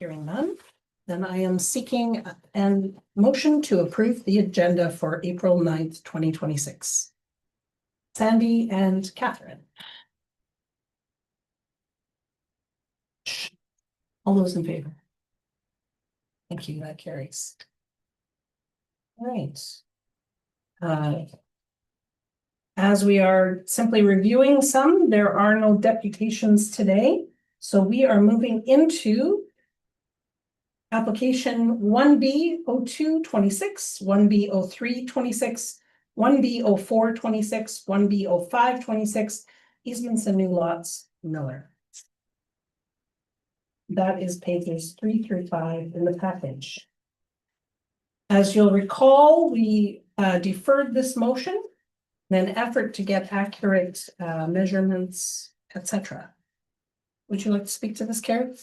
Hearing none, then I am seeking a motion to approve the agenda for April 9th, 2026. Sandy and Catherine. All those in favor? Thank you, that carries. All right. As we are simply reviewing some, there are no deputations today. So we are moving into application 1B0226, 1B0326, 1B0426, 1B0526, easements and new lots, Miller. That is pages 3 through 5 in the package. As you'll recall, we deferred this motion in an effort to get accurate measurements, etc. Would you like to speak to this, Carrie?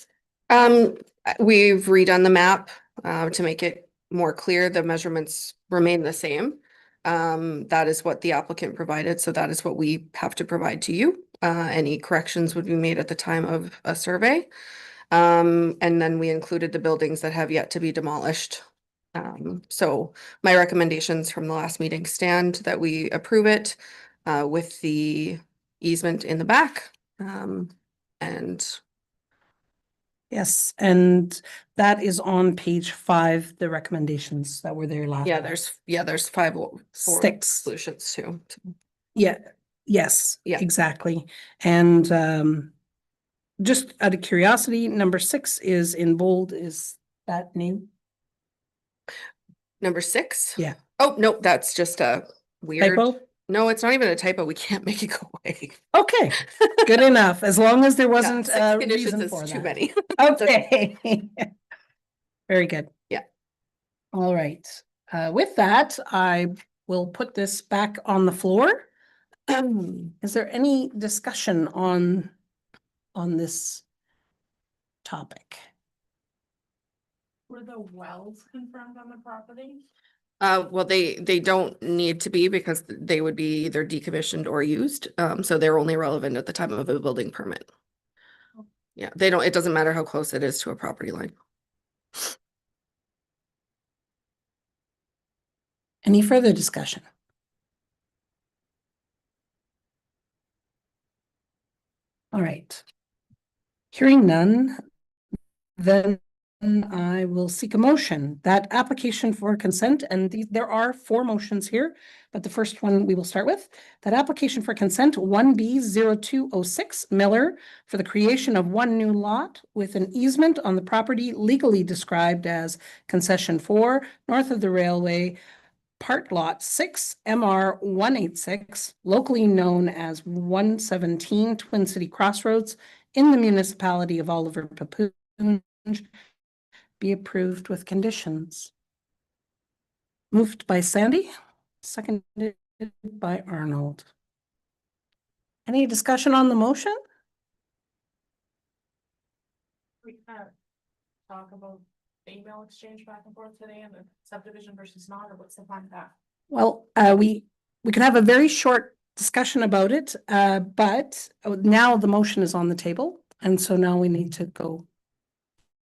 We've redone the map to make it more clear. The measurements remain the same. That is what the applicant provided, so that is what we have to provide to you. Any corrections would be made at the time of a survey. And then we included the buildings that have yet to be demolished. So my recommendations from the last meeting stand that we approve it with the easement in the back. And yes, and that is on page 5, the recommendations that were there last. There's 5 or 6 solutions too. Yes, yeah, exactly. And just out of curiosity, number 6 is in bold. Is that new? Number 6? Yeah. Oh, no, that's just a weird typo. No, it's not even a typo. We can't make it go away. Okay, good enough. As long as there wasn't a reason for too that. many. Okay. Very good. Yeah. All right. With that, I will put this back on the floor. Is there any discussion on this topic? Were the wells confirmed on the property? Well, they don't need to be because they would be either decommissioned or used. So they're only relevant at the time of a building permit. Yeah, it doesn't matter how close it is to a property line. Any further discussion? All right. Hearing none, then I will seek a motion. That application for consent, and there are 4 motions here, but the first one we will start with. That application for consent 1B0206 Miller for the creation of 1 new lot with an easement on the property legally described as concession 4 north of the railway, part lot 6 MR 186, locally known as 117 Twin City Crossroads in the municipality of Oliver Papoon, be approved with conditions. Moved by Sandy, seconded by Arnold. Any discussion on the motion? We can't talk about email exchange back and forth today and the subdivision versus not, or what's the plan of that? Well, we can have a very short discussion about it, but now the motion is on the table, and so now we need to go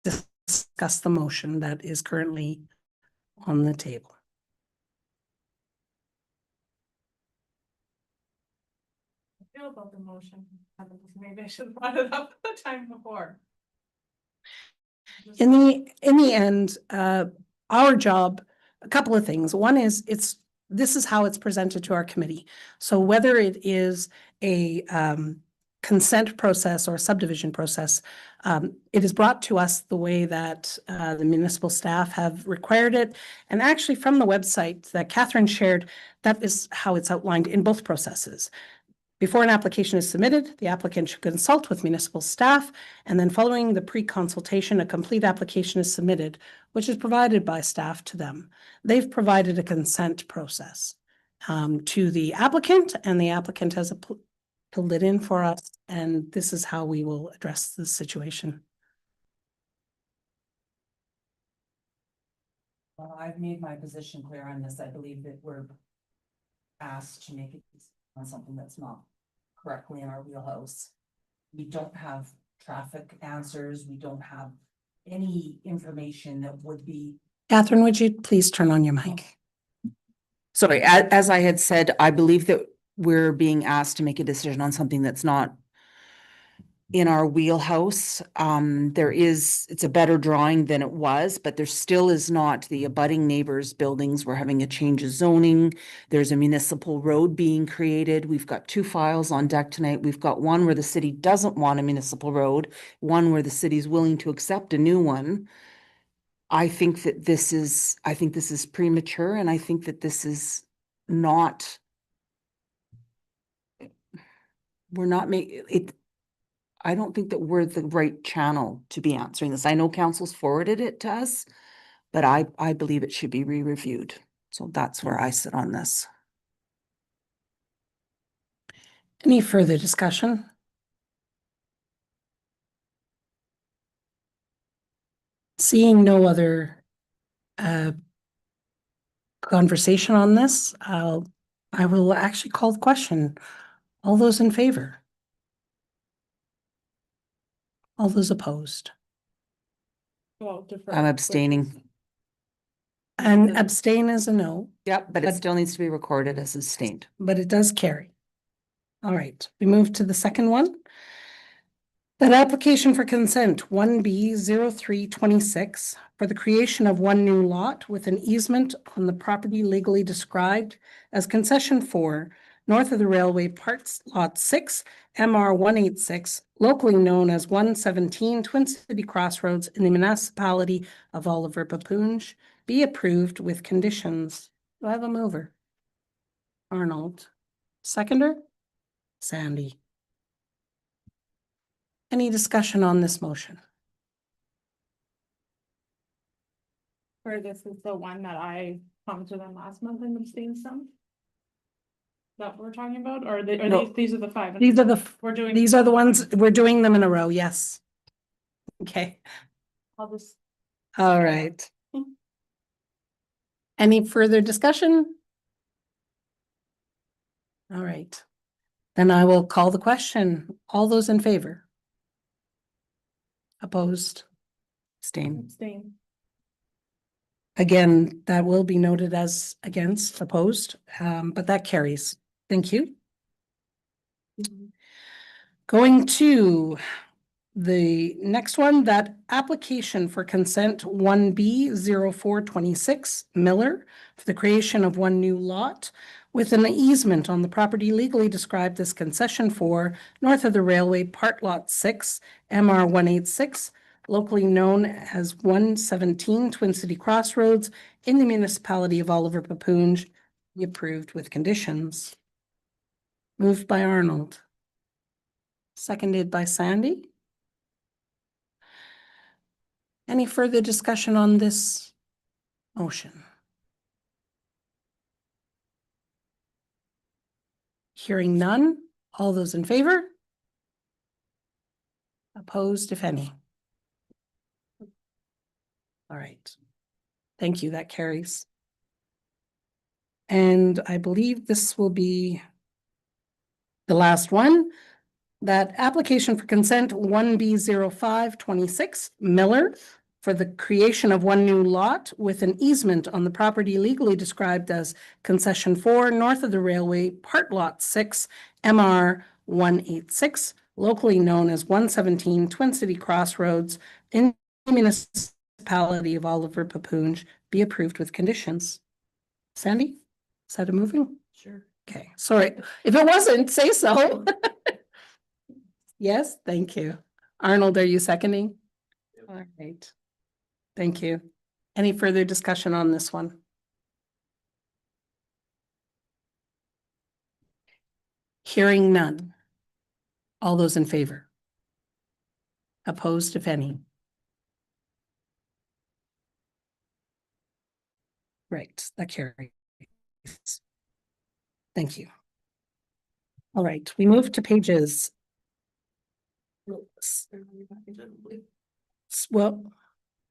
discuss the motion that is currently on the table. I feel about the motion. Maybe I should have brought it up the time before. In the end, our job, a couple of things. One is this is how it's presented to our committee. So whether it is a consent process or a subdivision process, it is brought to us the way that the municipal staff have required it. And actually from the website that Catherine shared, that is how it's outlined in both processes. Before an application is submitted, the applicant should consult with municipal staff, and then following the pre-consultation, a complete application is submitted, which is provided by staff to them. They've provided a consent process to the applicant, and the applicant has filled it in for us, and this is how we will address the situation. Well, I've made my position clear on this. I believe that we're asked to make it on something that's not correctly in our wheelhouse. We don't have traffic answers. We don't have any information that would be. Catherine, would you please turn on your mic? Sorry, as I had said, I believe that we're being asked to make a decision on something that's not in our wheelhouse. It's a better drawing than it was, but there still is not the abutting neighbors' buildings. We're having a change of zoning. There's a municipal road being created. We've got two files on deck tonight. We've got one where the city doesn't want a municipal road, one where the city's willing to accept a new one. I think this is premature, and I think that this is not. We're not making it. I don't think that we're the right channel to be answering this. I know council's forwarded it to us, but I believe it should be re-reviewed. So that's where I sit on this. Any further discussion? Seeing no other conversation on this, I will actually call the question. All those in favor? All those opposed? Well, defer. I'm abstaining. And abstain is a no, Yep, but it But- still needs to be recorded as abstained. but it does carry. All right, we move to the second one. That application for consent 1B0326 for the creation of one new lot with an easement on the property legally described as concession 4 north of the railway parts lot 6 MR 186, locally known as 117 Twin City Crossroads in the municipality of Oliver Papunj, be approved with conditions. Do I have a mover? Arnold. Seconder? Sandy. Any discussion on this motion? Or this is the one that I commented on last month and abstained some? That we're talking about, or No. these are the five? These are the, We're doing. these are the ones, we're doing them in a row, yes. Okay, I'll just. all right. Any further discussion? All right, then I will call the question. All those in favor? Opposed? Abstain. Abstain. Again, that will be noted as against, opposed, but that carries. Thank you. Going to the next one, that application for consent 1B0426 Miller for the creation of one new lot with an easement on the property legally described as concession 4 north of the railway part lot 6 MR 186, locally known as 117 Twin City Crossroads in the municipality of Oliver Papunj, be approved with conditions. Moved by Arnold. Seconded by Sandy. Any further discussion on this motion? Hearing none, all those in favor? Opposed, if any? All right. Thank you, that carries. And I believe this will be the last one. That application for consent 1B0526 Miller for the creation of one new lot with an easement on the property legally described as concession 4 north of the railway part lot 6 MR 186, locally known as 117 Twin City Crossroads in the municipality of Oliver Papunj, be approved with conditions. Sandy, is that a moving? Sure. Okay, sorry. If it wasn't, say so. Yes, thank you. Arnold, are you seconding? All right. Thank you. Any further discussion on this one? Hearing none. All those in favor? Opposed, if any? Right, that carries. Thank you. All right, we move to pages. Well,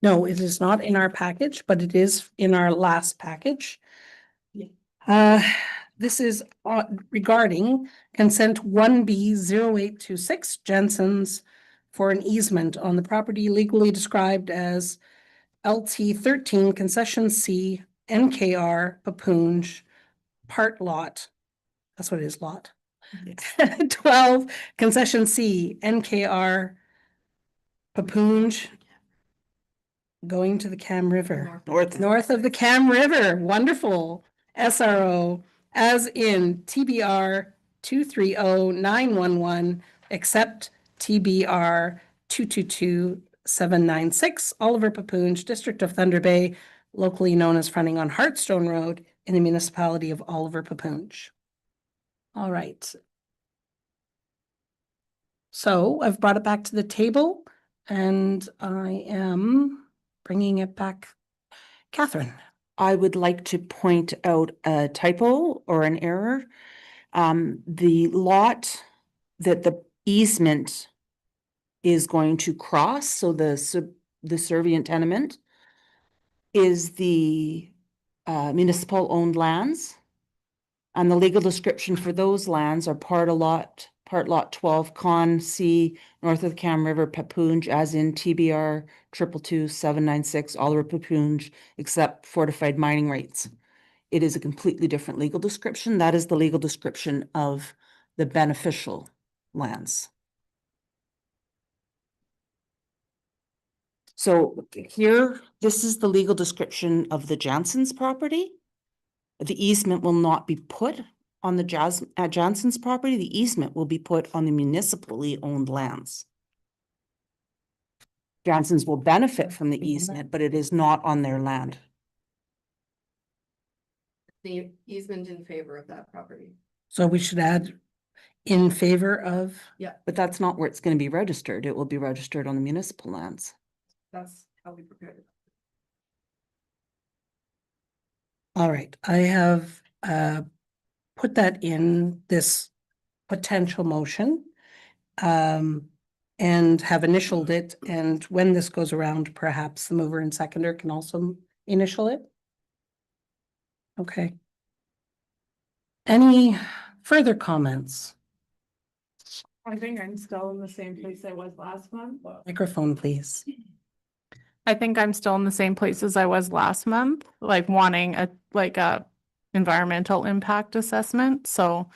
no, it is not in our package, but it is in our last package. This is regarding consent 1B0826 Jensen's for an easement on the property legally described as LT 13 Concession C NKR Papoonge Part Lot. That's what it is, lot. 12 Concession C NKR Papoonge going to the Cam River. North of the Cam River, wonderful. SRO, as in TBR 230-911, except TBR 222-796, Oliver Papoonge, District of Thunder Bay, locally known as fronting on Hartstone Road in the municipality of Oliver Papoonge. All right. So I've brought it back to the table and I am bringing it back. Catherine. I would like to point out a typo or an error. The lot that the easement is going to cross, so the servient tenement is the municipal owned lands. And the legal description for those lands are part lot 12, Con C, north of the Cam River, Papoonge, as in TBR 222-796, Oliver Papoonge, except fortified mining rights. It is a completely different legal description. That is the legal description of the beneficial lands. So here, this is the legal description of the Jansen's property. The easement will not be put on the Jansen's property. The easement will be put on the municipally owned lands. Jansen's will benefit from the easement, but it is not on their land. The easement in favor of that property. So we should add in favor of, But that's not where it's going to be registered. It will be registered on the municipal lands. That's how we prepared it. all right, I have put that in this potential motion. And have initialed it, and when this goes around, perhaps the mover and seconder can also initial it. Okay. Any further comments? I think I'm still in the same place I was last month. Microphone, please. I think I'm still in the same place as I was last month, like wanting a environmental impact assessment, so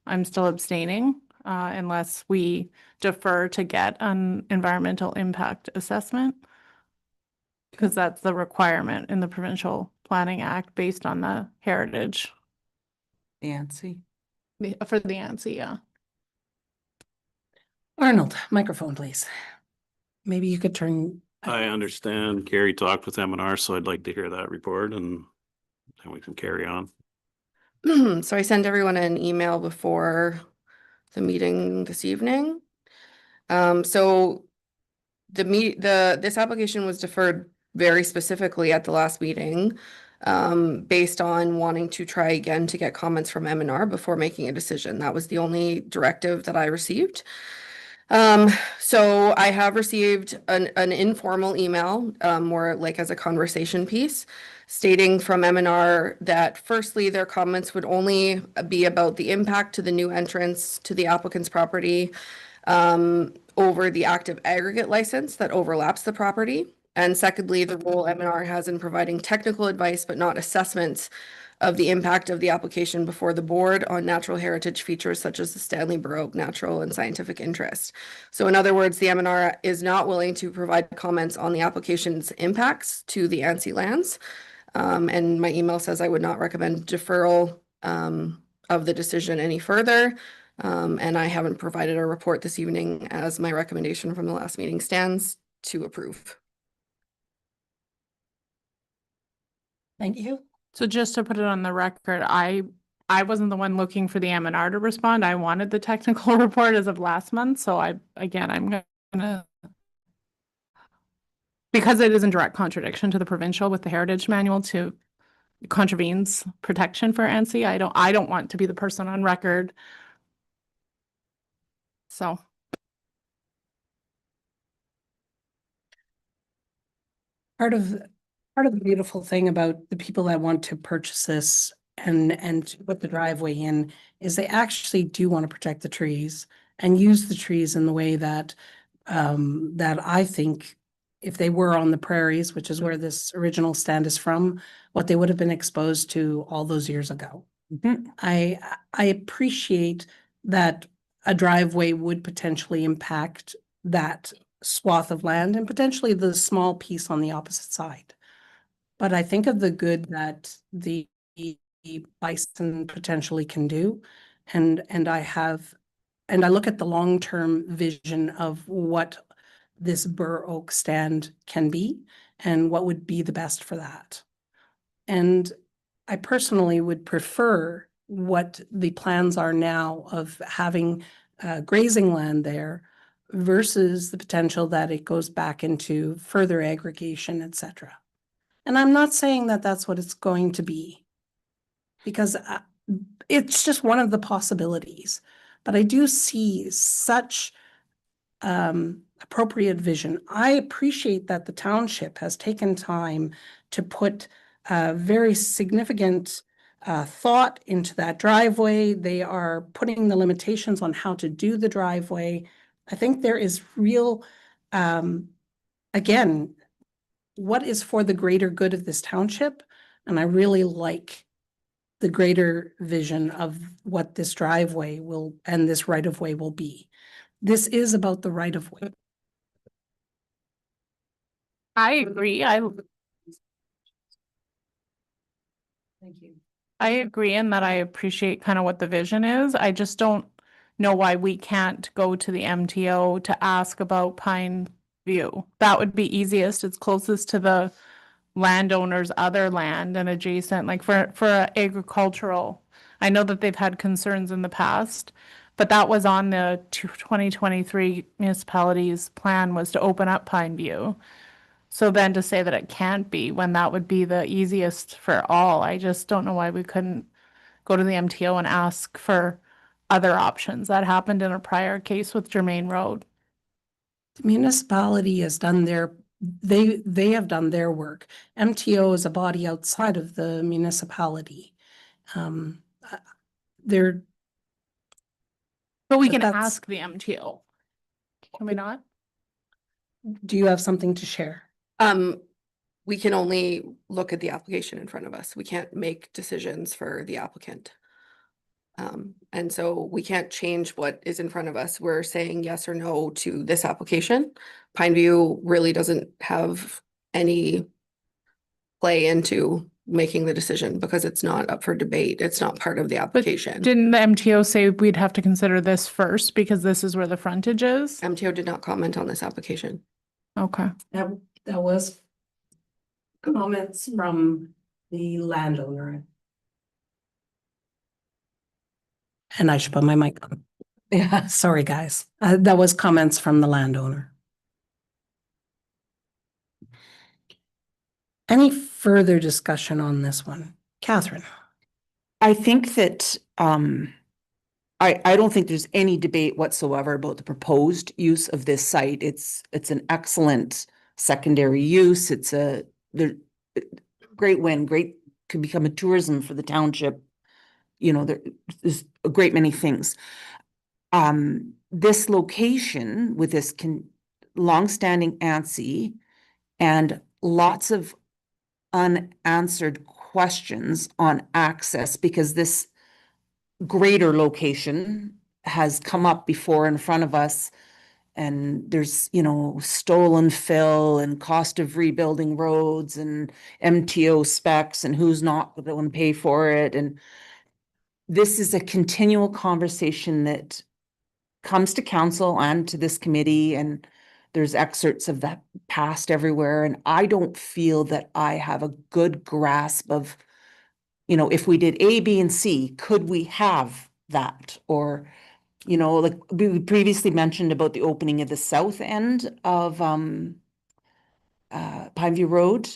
I'm still abstaining unless we defer to get an environmental impact assessment. Because that's the requirement in the Provincial Planning Act based on the heritage Nancy. for the ANSI, yeah. Arnold, microphone, please. Maybe you could turn, I understand Gary talked with M&R, so I'd like to hear that report and then we can carry on. So I sent everyone an email before the meeting this evening. So this application was deferred very specifically at the last meeting, based on wanting to try again to get comments from M&R before making a decision. That was the only directive that I received. So I have received an informal email, more like as a conversation piece, stating from M&R that firstly, their comments would only be about the impact to the new entrance to the applicant's property, over the active aggregate license that overlaps the property. And secondly, the role M&R has in providing technical advice, but not assessments of the impact of the application before the board on natural heritage features such as the Stanley Borough Oak natural and scientific interest. So in other words, the M&R is not willing to provide comments on the application's impacts to the ANSI lands. And my email says I would not recommend deferral of the decision any further. And I haven't provided a report this evening as my recommendation from the last meeting stands to approve. thank you. So just to put it on the record, I wasn't the one looking for the M&R to respond. I wanted the technical report as of last month, so I'm gonna, because it is in direct contradiction to the provincial with the heritage manual to contravenes protection for ANSI. I don't want to be the person on record. So. Part of the beautiful thing about the people that want to purchase this and put the driveway in is they actually do want to protect the trees and use the trees in the way that that I think if they were on the prairies, which is where this original stand is from, what they would have been exposed to all those years ago. Mhm. I appreciate that a driveway would potentially impact that swath of land and potentially the small piece on the opposite side. But I think of the good that the bison potentially can do. And I look at the long-term vision of what this bur oak stand can be and what would be the best for that. And I personally would prefer what the plans are now of having grazing land there versus the potential that it goes back into further aggregation, et cetera. And I'm not saying that that's what it's going to be, because it's just one of the possibilities. But I do see such appropriate vision. I appreciate that the township has taken time to put very significant thought into that driveway. They are putting the limitations on how to do the driveway. I think there is real, again, what is for the greater good of this township? And I really like the greater vision of what this driveway will and this right of way will be. This is about the right of way. I agree. Thank you. I agree in that I appreciate kind of what the vision is. I just don't know why we can't go to the MTO to ask about Pine View. That would be easiest. It's closest to the landowner's other land and adjacent, like for agricultural. I know that they've had concerns in the past, but that was on the 2023 municipalities plan was to open up Pine View. So then to say that it can't be when that would be the easiest for all, I just don't know why we couldn't go to the MTO and ask for other options. That happened in a prior case with Germain Road. The municipality has done they have done their work. MTO is a body outside of the municipality. They're, But we But can that's- ask the MTO. Can we not? do you have something to share? We can only look at the application in front of us. We can't make decisions for the applicant. And so we can't change what is in front of us. We're saying yes or no to this application. Pine View really doesn't have any play into making the decision because it's not up for debate. It's not part of the application. Didn't the MTO say we'd have to consider this first because this is where the frontage is? MTO did not comment on this application. Okay. That was comments from the landowner. And I should put my mic on. Yeah, sorry, guys. That was comments from the landowner. Any further discussion on this one? Catherine? I think that, I don't think there's any debate whatsoever about the proposed use of this site. It's an excellent secondary use. It's great win, could become a tourism for the township. You know, there's a great many things. This location with this longstanding ANSI and lots of unanswered questions on access, because this greater location has come up before in front of us, and there's, you know, stolen fill and cost of rebuilding roads and MTO specs and who's not going to pay for it. And this is a continual conversation that comes to council and to this committee, and there's excerpts of that passed everywhere. And I don't feel that I have a good grasp of, you know, if we did A, B, and C, could we have that? Or, you know, like we previously mentioned about the opening of the south end of Pineview Road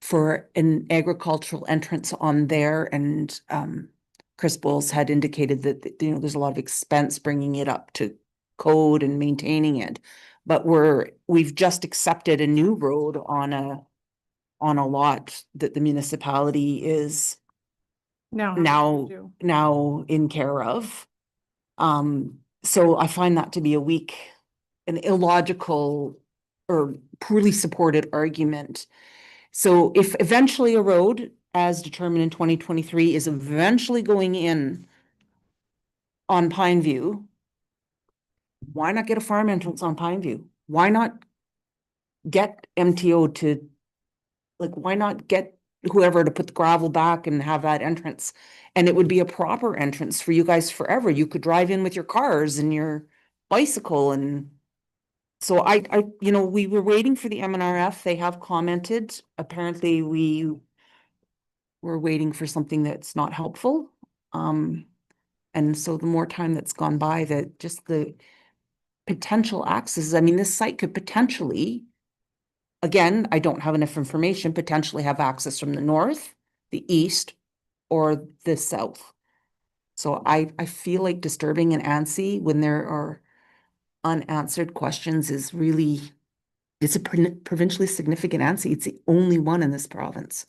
for an agricultural entrance on there, and Chris Bowles had indicated that, you know, there's a lot of expense bringing it up to code and maintaining it. But we've just accepted a new road on a lot that the municipality is now in care of. So I find that to be a weak an illogical or poorly supported argument. So if eventually a road, as determined in 2023, is eventually going in on Pine View, why not get a farm entrance on Pine View? Why not get MTO to, like, why not get whoever to put the gravel back and have that entrance? And it would be a proper entrance for you guys forever. You could drive in with your cars and your bicycle. And so you know, we were waiting for the MNRF. They have commented. Apparently we were waiting for something that's not helpful. And so the more time that's gone by, that just the potential access, I mean, this site could potentially, again, I don't have enough information, potentially have access from the north, the east, or the south. So I feel like disturbing an ANSI when there are unanswered questions is really, it's a provincially significant ANSI. It's the only one in this province.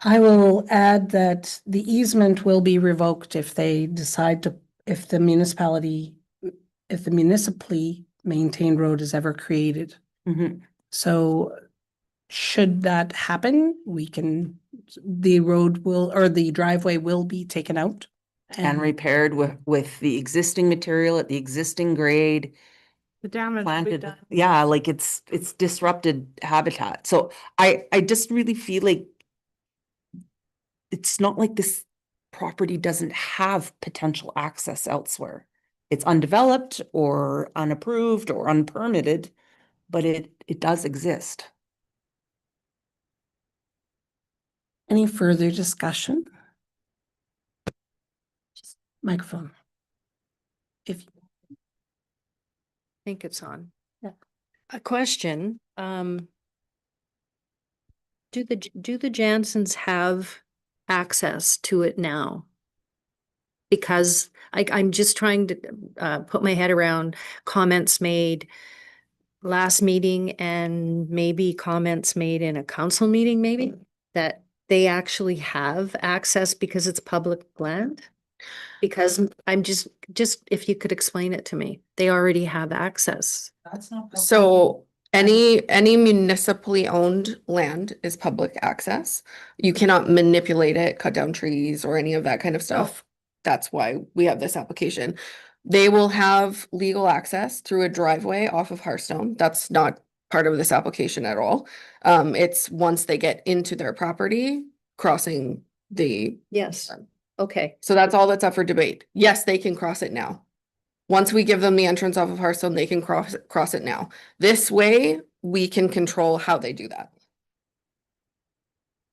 I will add that the easement will be revoked if they decide to, if the municipally maintained road is ever created. Mhm. So should that happen, the road will, or the driveway will be taken out. And repaired with the existing material at the existing grade. The damage will be Planted, done. yeah, like it's disrupted habitat. So I just really feel like it's not like this property doesn't have potential access elsewhere. It's undeveloped or unapproved or unpermitted, but it does exist. Any further discussion? Microphone. If Think it's on. Yeah. A question, do the Jansens have access to it now? Because I'm just trying to put my head around comments made last meeting and maybe comments made in a council meeting, maybe, that they actually have access because it's public land? Because I'm just if you could explain it to me, they already have access. That's not. So any municipally owned land is public access. You cannot manipulate it, cut down trees or any of that kind of stuff. That's why we have this application. They will have legal access through a driveway off of Hearthstone. That's not part of this application at all. It's once they get into their property, crossing the, Yes, okay. so that's all that's up for debate. Yes, they can cross it now. Once we give them the entrance off of Hearthstone, they can cross it now. This way, we can control how they do that.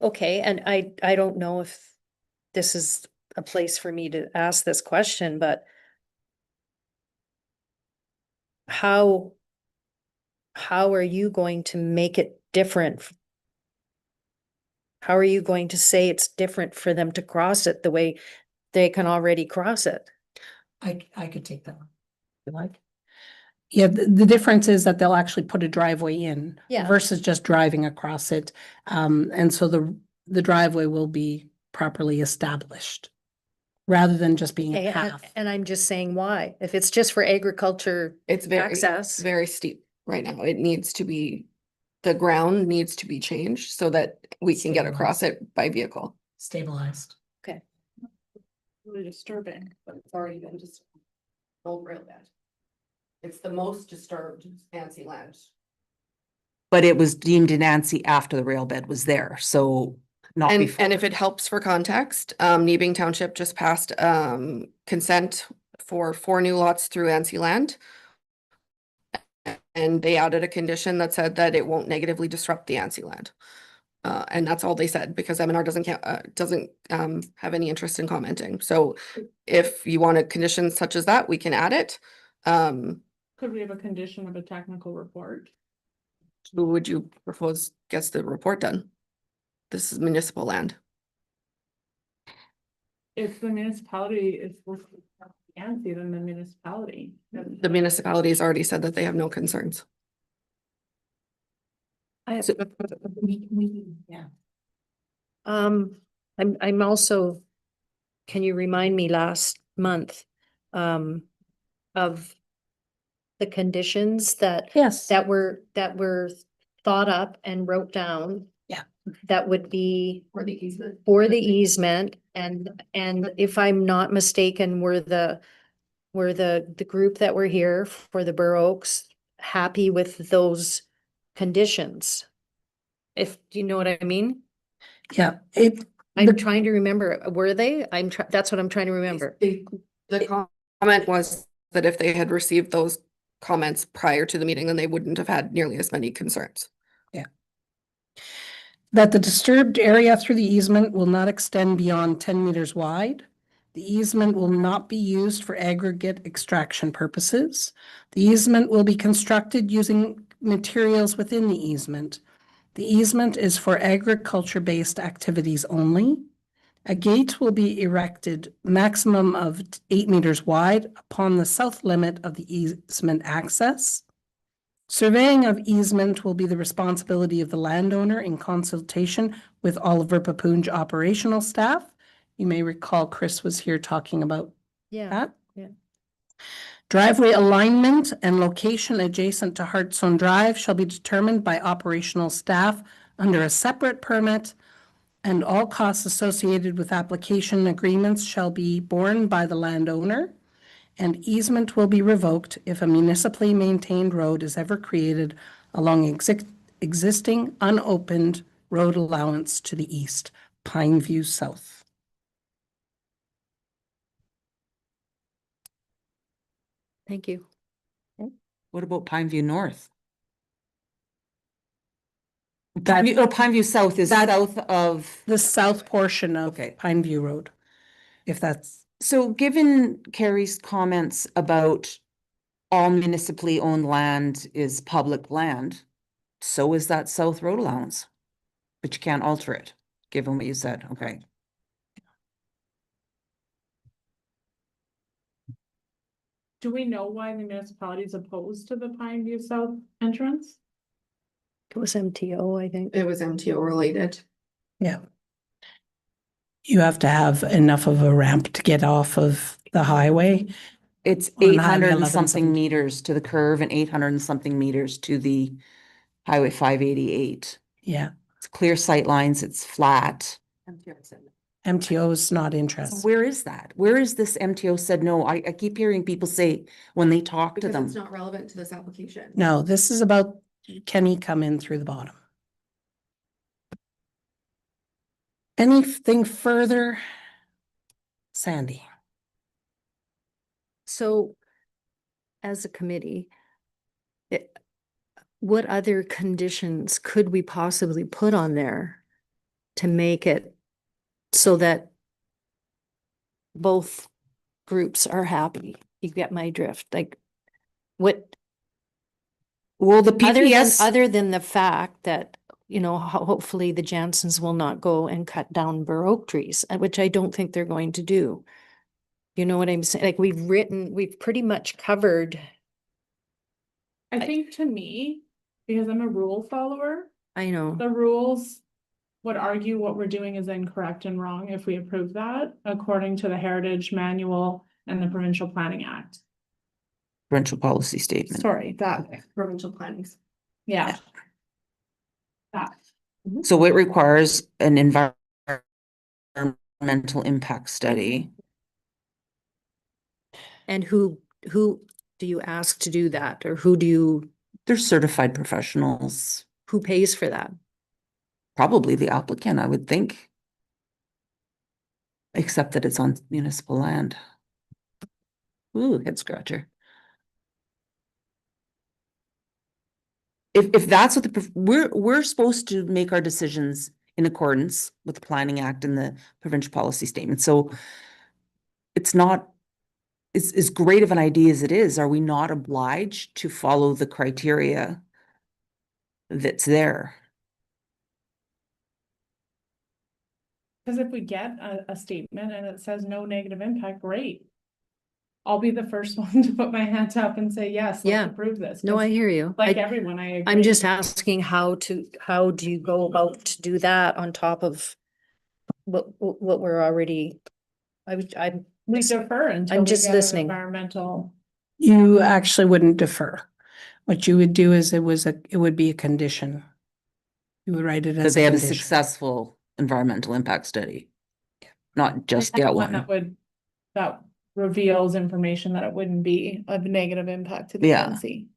Okay, and I don't know if this is a place for me to ask this question, but how are you going to make it different? How are you going to say it's different for them to cross it the way they can already cross it? I could take that one. You like? Yeah, the difference is that they'll actually put a driveway in. Yeah. Versus just driving across it. And so the driveway will be properly established. Rather than just being a Okay, path. and I'm just saying why, if it's just for agriculture It's very, access. very steep right now. It needs to be, the ground needs to be changed so that we can get across it by vehicle. Stabilized. Okay, Really disturbing. But it's already been just old rail bed. It's the most disturbed fancy land. But it was deemed an ANSI after the rail bed was there, so not And, before. and if it helps for context, Nebing Township just passed, consent for 4 new lots through ANSI land. And they added a condition that said that it won't negatively disrupt the ANSI land. And that's all they said, because MNR doesn't have any interest in commenting. So if you want a condition such as that, we can add it. Could we have a condition of a technical report? Who would you propose gets the report done? This is municipal land. If the municipality is working with ANSI, then the municipality. The municipality has already said that they have no concerns. Yeah. I'm also, can you remind me last month, of the conditions that, Yes. that were thought up and wrote down. Yeah. That would be For the easement. for the easement, and if I'm not mistaken, were the group that were here for the Burr Oaks happy with those conditions? If, do you know what I mean? Yeah, I'm The- trying to remember, were they? That's what I'm trying to remember. The comment was that if they had received those comments prior to the meeting, then they wouldn't have had nearly as many concerns. that the disturbed area through the easement will not extend beyond 10 meters wide. The easement will not be used for aggregate extraction purposes. The easement will be constructed using materials within the easement. The easement is for agriculture-based activities only. A gate will be erected maximum of 8 meters wide upon the south limit of the easement access. Surveying of easement will be the responsibility of the landowner in consultation with Oliver Papunj operational staff. You may recall Chris was here talking about Yeah. that. yeah. Driveway alignment and location adjacent to Hartstone Drive shall be determined by operational staff under a separate permit, and all costs associated with application agreements shall be borne by the landowner, and easement will be revoked if a municipally maintained road is ever created along existing unopened road allowance to the east, Pine View South. Thank you. What about Pine View North? That- Pine View South is that- south of, The south portion of Okay. Pine View Road, if that's, so given Carrie's comments about all municipally owned land is public land, so is that south road allowance. But you can't alter it, given what you said, okay? Do we know why the municipality is opposed to the Pine View South entrance? It was MTO, I think. It was MTO related. yeah. You have to have enough of a ramp to get off of the highway. It's On Highway 800 and 11, something 17. meters to the curve and 800 and something meters to the Highway 588. Yeah, It's clear sight lines, it's flat. MTO is not So interested. where is that? Where is this MTO said no? I keep hearing people say when they talk to Because them. it's not relevant to this application. No, this is about, can he come in through the bottom? Anything further? Sandy? So as a committee, what other conditions could we possibly put on there to make it so that both groups are happy? You get my drift, like what, Well, the other PPS, than the fact that, you know, hopefully the Jansens will not go and cut down bur oak trees, which I don't think they're going to do. You know what I'm saying? Like we've pretty much covered, I think to me, because I'm a rule follower, I know, the rules would argue what we're doing is incorrect and wrong if we approve that, according to the Heritage Manual and the Provincial Planning Act. provincial policy statement. Sorry, that, Provincial plannings. yeah. That, So it requires an environmental impact study. and who do you ask to do that, or They're certified professionals, who pays for that? probably the applicant, I would think. Except that it's on municipal land. Ooh, head scratcher. If that's what we're supposed to make our decisions in accordance with the Planning Act and the provincial policy statement, so it's not, as great of an idea as it is, are we not obliged to follow the criteria that's there? because if we get a statement and it says no negative impact, great. I'll be the first one to put my hand up and say, yes, Yeah. let's approve this. No, 'cause I hear you. like everyone, I agree. I'm just asking how do you go about to do that on top of what we're already, I'm We defer until I'm we just get an listening. environmental You actually wouldn't defer. What you would do is it would be a condition. You would write it That as they a have a condition. successful environmental impact study. Not just And get one one. that reveals information that it wouldn't be of negative impact to the Yeah. NC.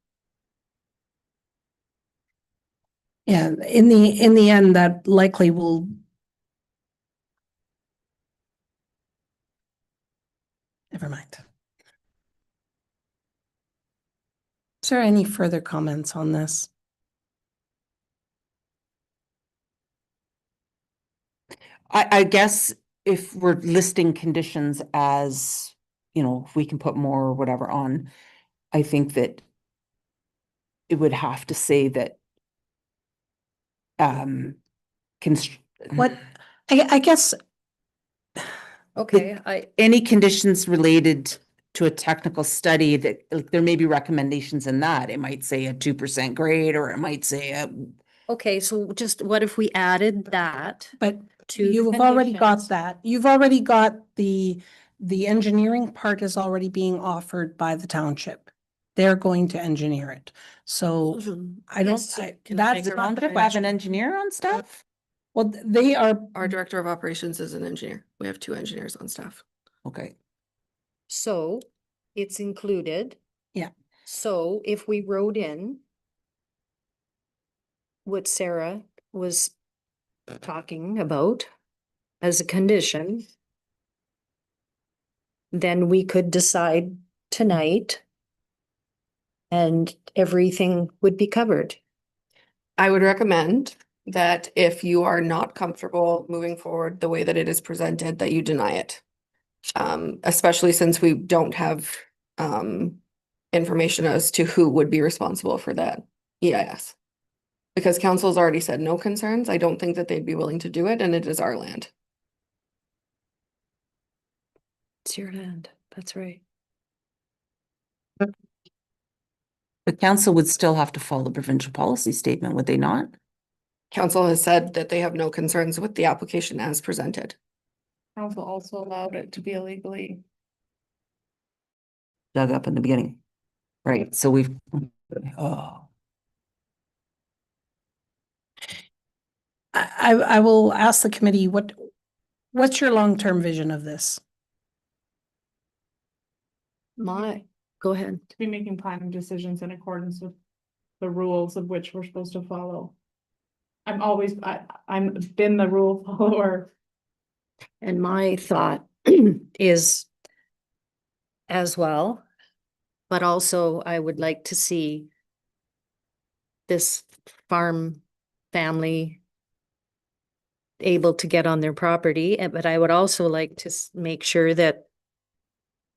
Yeah, in the end, that likely will. Never mind. Is there any further comments on this? I guess if we're listing conditions as, you know, if we can put more or whatever on, I think that it would have to say that What, I guess, Okay, any conditions related to a technical study that like, there may be recommendations in that. It might say a 2% grade, or it might say okay, so just what if we added that but to you've already got conditions? that. You've already got the engineering part is already being offered by the township. They're going to engineer it. So I don't, Yes, I- can that's make not the township have an question. engineer on staff? Well, they are, Our director of operations is an engineer. We have 2 engineers on staff. Okay. So it's included. Yeah. So if we wrote in what Sarah was talking about as a condition, then we could decide tonight and everything would be covered. I would recommend that if you are not comfortable moving forward the way that it is presented, that you deny it. Especially since we don't have information as to who would be responsible for that EIS. Because council's already said no concerns, I don't think that they'd be willing to do it, and it is our land. It's your land. That's right. The council would still have to follow the provincial policy statement, would they not? Council has said that they have no concerns with the application as presented. Council also allowed it to be illegally. Dug up in the beginning. Right, so we've, oh. I will ask the committee, what's your long-term vision of this? Go ahead. To be making planning decisions in accordance with the rules of which we're supposed to follow. I'm been the rule follower. And my thought is as well, but also I would like to see this farm family able to get on their property, but I would also like to make sure that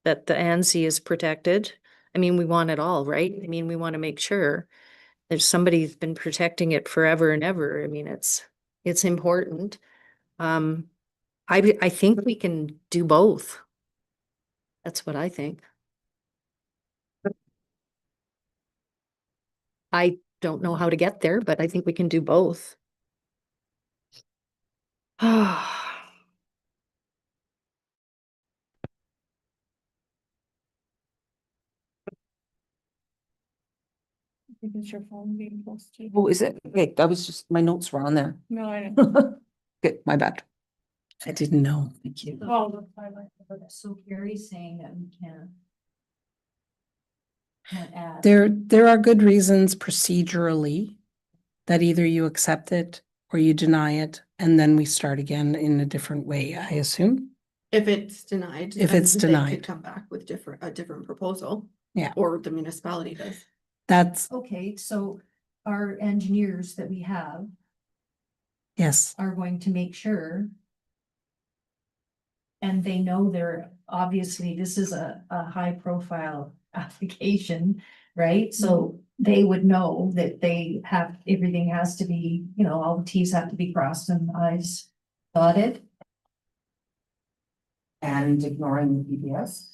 the ANSI is protected. I mean, we want it all, right? I mean, we want to make sure there's somebody's been protecting it forever and ever. I mean, it's important. I think we can do both. That's what I think. I don't know how to get there, but I think we can do both. I think it's your phone being close to. Oh, is it? Okay, that was just, my notes were on there. No, I didn't. Good, my bad. I didn't know. Thank you. Oh, that's fine. So Gary's saying that we can't add. There are good reasons procedurally that either you accept it or you deny it, and then we start again in a different way, I assume. If it's denied. If then it's they denied. could come back with a different proposal. Yeah. Or the municipality does. That's, Okay, so our engineers that we have yes, are going to make sure. And they know they're, obviously, this is a high profile application, right? So they would know that they have, everything has to be, you know, all the Ts have to be crossed and Is dotted. And ignoring the PPS.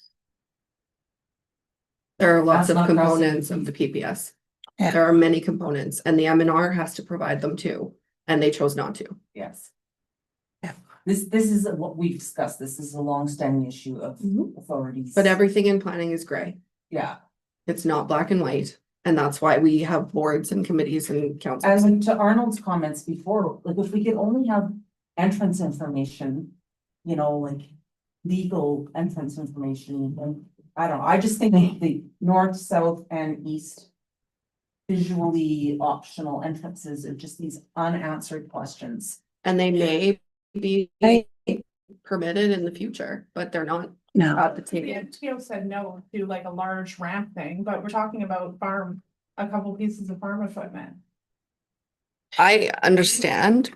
There are lots That's of not crossing components the of the PPS. Yeah. There are many components, and the MNR has to provide them too, and they chose not to. Yes. Yeah. This is what we've discussed. This is a long-standing issue of Mhm. authorities. But everything in planning is gray. Yeah, It's not black and white, and that's why we have boards and committees and councils. As in to Arnold's comments before, like if we could only have entrance information, you know, like legal entrance information, and I don't know, I just think the north, south and east visually optional entrances are just these unanswered questions. And they may be I- permitted in the future, but they're not No, at the The table. MTO said no to like a large ramp thing, but we're talking about a couple pieces of farm equipment. I understand,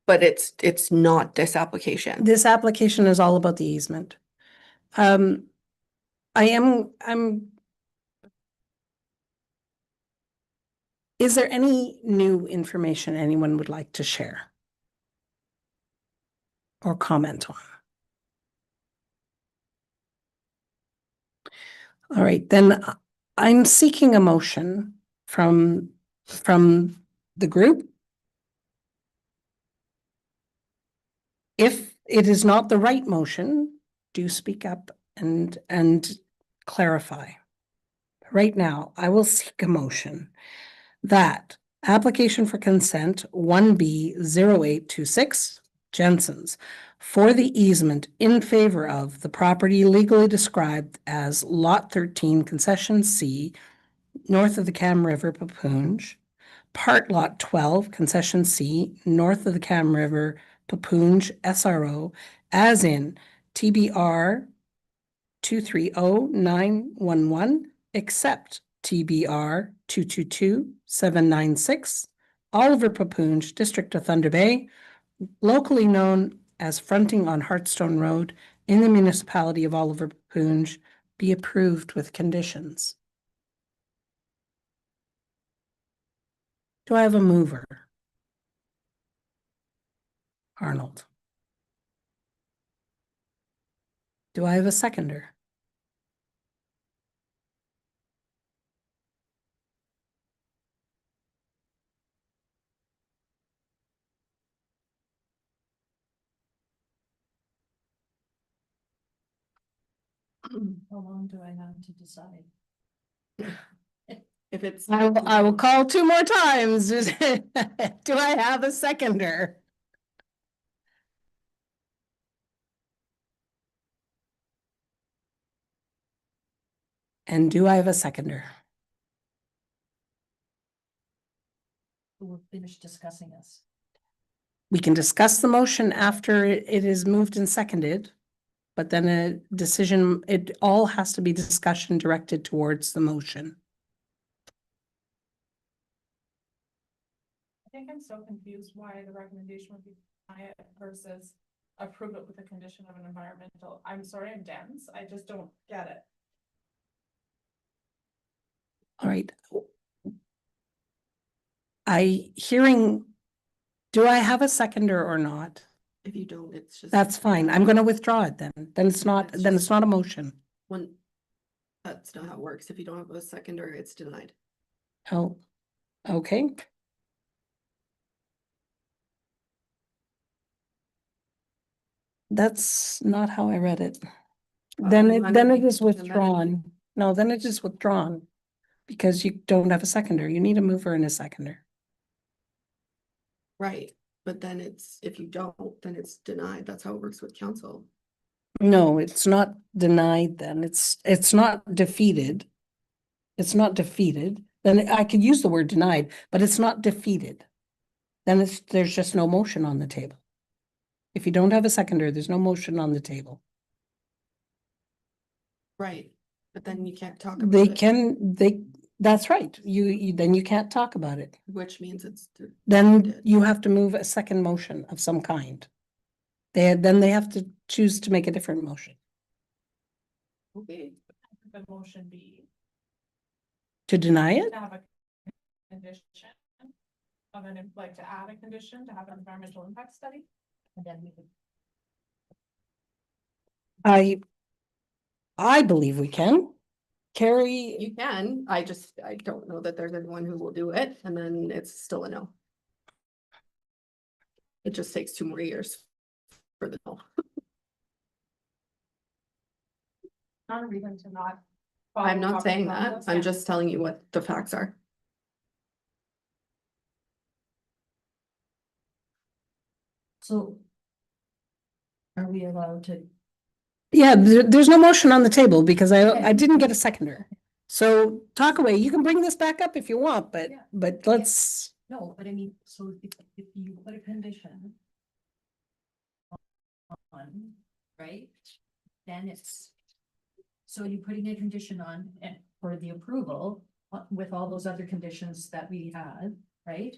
but it's not this application. this application is all about the easement. I'm. Is there any new information anyone would like to share? Or comment on? All right, then I'm seeking a motion from the group. If it is not the right motion, do speak up and clarify. Right now, I will seek a motion that application for consent 1B0826 Jensen's for the easement in favor of the property legally described as Lot 13 Concession C, north of the Cam River, Papoonge, Part Lot 12 Concession C, north of the Cam River, Papoonge SRO, as in TBR 230911, except TBR 222796, Oliver Papoonge, District of Thunder Bay, locally known as fronting on Hartstone Road in the municipality of Oliver Papoonge, be approved with conditions. Do I have a mover? Arnold. Do I have a seconder? How long do I have to decide? If it's. I will call two more times. Do I have a seconder? And do I have a seconder? We'll finish discussing this. We can discuss the motion after it is moved and seconded. But then a decision, it all has to be discussion directed towards the motion. I think I'm so confused why the recommendation would be deny it versus approve it with a condition of an environmental. I'm sorry, I'm dense. I just don't get it. All right. Do I have a seconder or not? If you don't, it's just. That's fine. I'm gonna withdraw it then. Then it's not a motion. When, that's not how it works. If you don't have a seconder, it's denied. Oh, okay. That's not how I read it. Then it is withdrawn. No, then it is withdrawn. Because you don't have a seconder. You need a mover and a seconder. Right, but then it's, if you don't, then it's denied. That's how it works with council. No, it's not denied then. It's not defeated. It's not defeated. Then I could use the word denied, but it's not defeated. Then there's just no motion on the table. If you don't have a seconder, there's no motion on the table. Right, but then you can't talk about it. That's right. Then you can't talk about it. Which means it's. Then you have to move a second motion of some kind. Then they have to choose to make a different motion Okay, The motion be to deny it. to have a condition of like to add a condition to have an environmental impact study. And then we could. I believe we can. Carrie, you can, I don't know that there's anyone who will do it, and then it's still a no. It just takes 2 more years for the no. Not a reason to not I'm not saying that. I'm just telling you what the facts are. So. Are we allowed to? Yeah, there's no motion on the table because I Okay. didn't get a seconder. So talk away. You can bring this back up if you want, but, Yeah. but let's, No, but I mean, so if you put a condition. On, right, then it's. So you're putting a condition on and for the approval with all those other conditions that we had, right?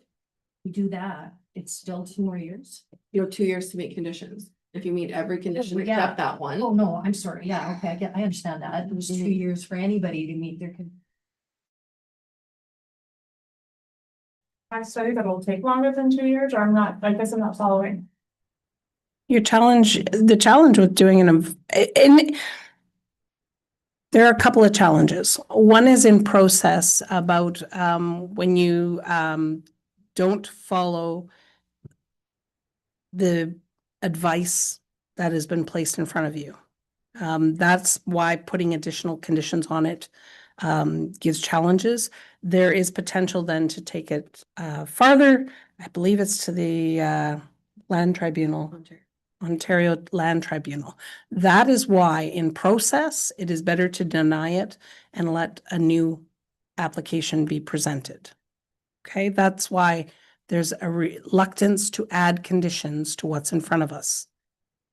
We do that, it's still 2 more years. You have 2 years to meet conditions. If you meet every condition Yeah. except that one. Oh, no, I'm sorry, yeah, okay, I understand that, it was 2 years for anybody to meet their. I study that will take longer than 2 years, or I'm not, I guess I'm not following. the challenge with doing and there are a couple of challenges. One is in process about when you don't follow the advice that has been placed in front of you. That's why putting additional conditions on it gives challenges. There is potential then to take it farther. I believe it's to the Land Tribunal. Ontario Land Tribunal. That is why in process, it is better to deny it and let a new application be presented. Okay, that's why there's a reluctance to add conditions to what's in front of us.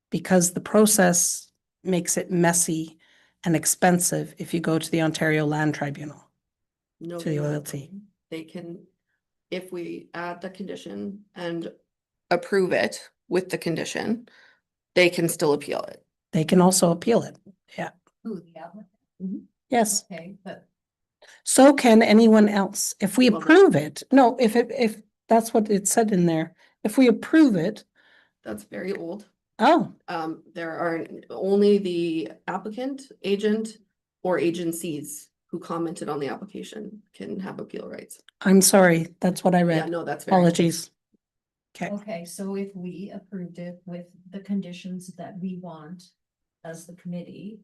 Because the process makes it messy and expensive if you go to the Ontario Land Tribunal. No, To the they won't. OLT. They can, if we add the condition and approve it with the condition, they can still appeal it. They can also appeal it. Who, the applicant? Yes. Okay, but So can anyone else. If we Well, that- approve it, no, if that's what it said in there, if we approve it, That's very old. oh, There are only the applicant, agent, or agencies who commented on the application can have appeal rights. I'm sorry, that's what I Yeah, read. no, that's very old. Apologies. Okay, okay, so if we approved it with the conditions that we want as the committee.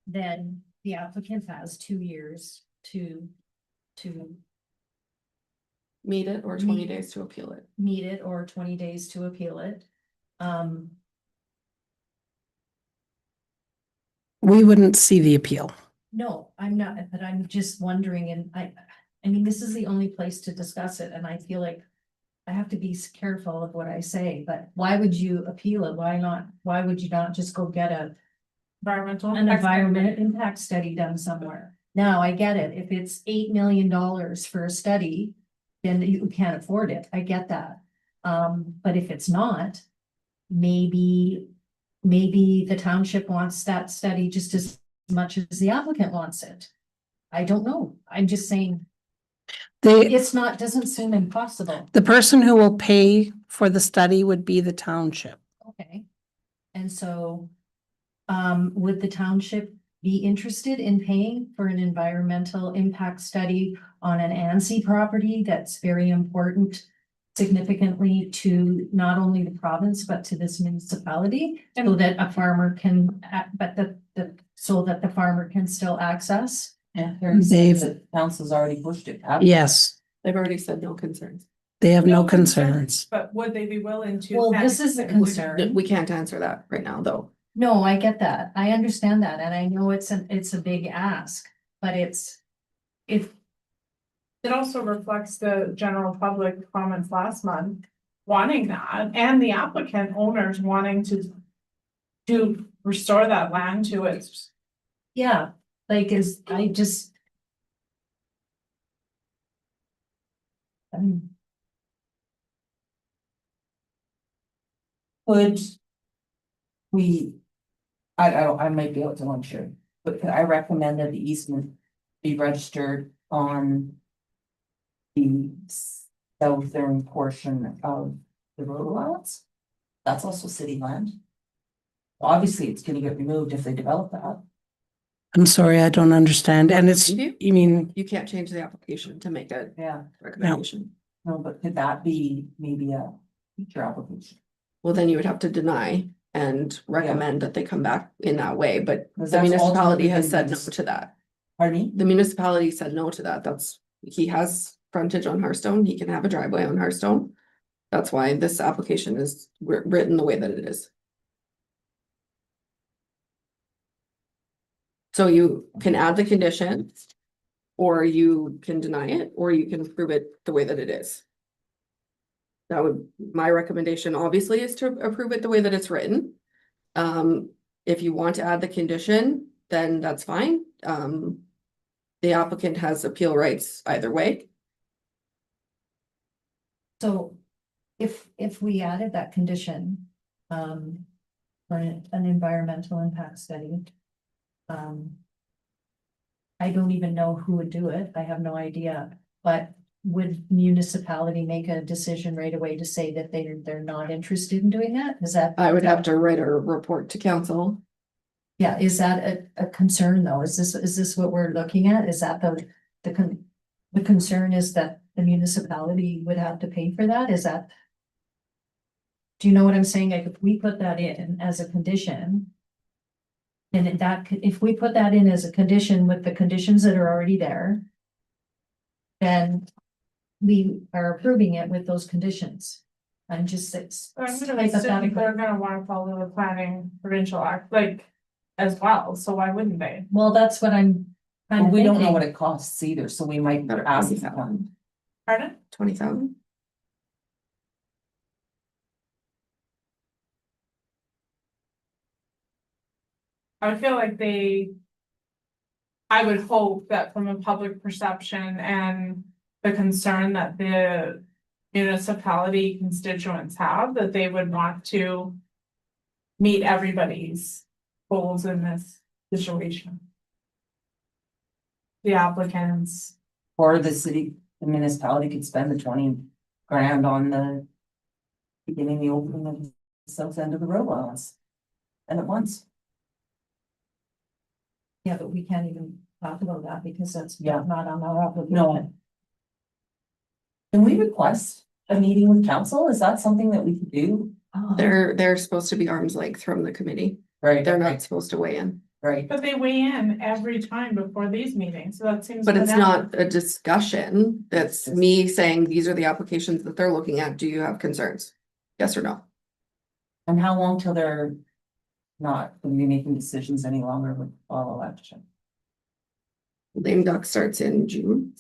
Then the applicant has 2 years to Meet it or 20 Meet. days to appeal it. meet it or 20 days to appeal it. we wouldn't see the appeal. No, I'm not, but I'm just wondering, and I mean, this is the only place to discuss it, and I feel like I have to be careful of what I say, but why would you appeal it? Why not? Why would you not just go get an environment impact study done somewhere? Now, I get it. If it's $8 million for a study, then you can't afford it. I get that. But if it's not, maybe the township wants that study just as much as the applicant wants it. I don't know. I'm just saying, it's not, doesn't seem impossible. The person who will pay for the study would be the township. Okay. And so, would the township be interested in paying for an environmental impact study on an ANSI property that's very important significantly to not only the province, but to this municipality, so that a farmer can, so that the farmer can still access? Yeah, They've- the council's already pushed it. Yes, They've already said no concerns. they have no concerns. But would they be willing to? Well, this is the concern. We can't answer that right now, though. No, I get that. I understand that. And I know it's a big ask, but if, It also reflects the general public comments last month wanting that, and the applicant owners wanting to restore that land to its. yeah, like I just. Could we, I might be able to, I'm sure, but could I recommend that the easement be registered on the southern portion of the road allowance? That's also city land. Obviously, it's gonna get removed if they develop that. I'm sorry, I don't understand. And it's, You? you mean, You can't change the application to make a Yeah. recommendation. No, but could that be maybe a future application? Well, then you would have to deny and recommend that they come back in that way, but 'Cause the that's municipality ultimately has said no been to that. Pardon me? The municipality said no to that. He has frontage on Hearthstone. He can have a driveway on Hearthstone. That's why this application is written the way that it is. So you can add the condition, or you can deny it, or you can approve it the way that it is. My recommendation obviously is to approve it the way that it's written. If you want to add the condition, then that's fine. The applicant has appeal rights either way. So if we added that condition, for an environmental impact study, I don't even know who would do it. I have no idea, but would municipality make a decision right away to say that they're not interested in doing that? Is that? I would have to write a report to council. Yeah, is that a concern though? Is this what we're looking at? Is that the concern is that the municipality would have to pay for that? Is that? Do you know what I'm saying? Like if we put that in as a condition. And if we put that in as a condition with the conditions that are already there. Then we are approving it with those conditions. I'm just, it's I'm gonna assume hypothetical. they're gonna wanna follow the planning provincial act, like, as well, so why wouldn't they? Well, that's what I'm. kind Well, of we don't know thinking. what it costs either, so we might ask them. Pardon? 20,000. I would feel like I would hope that from a public perception and the concern that the municipality constituents have, that they would want to meet everybody's goals in this situation. The applicants, Or the municipality could spend the 20 grand on the. Beginning the opening of the south end of the road lines. And at once. Yeah, but we can't even talk about that because that's Yeah. not on our application. No. Can we request a meeting with council? Is that something that we could do? Oh, They're supposed to be arm's length from the committee. Right. They're not supposed to weigh in. Right. but they weigh in every time before these meetings, so that seems. But it's banal. not a discussion. That's me saying, these are the applications that they're looking at. Do you have concerns? Yes or no? And how long till they're not gonna be making decisions any longer with fall election? Lame duck starts in June.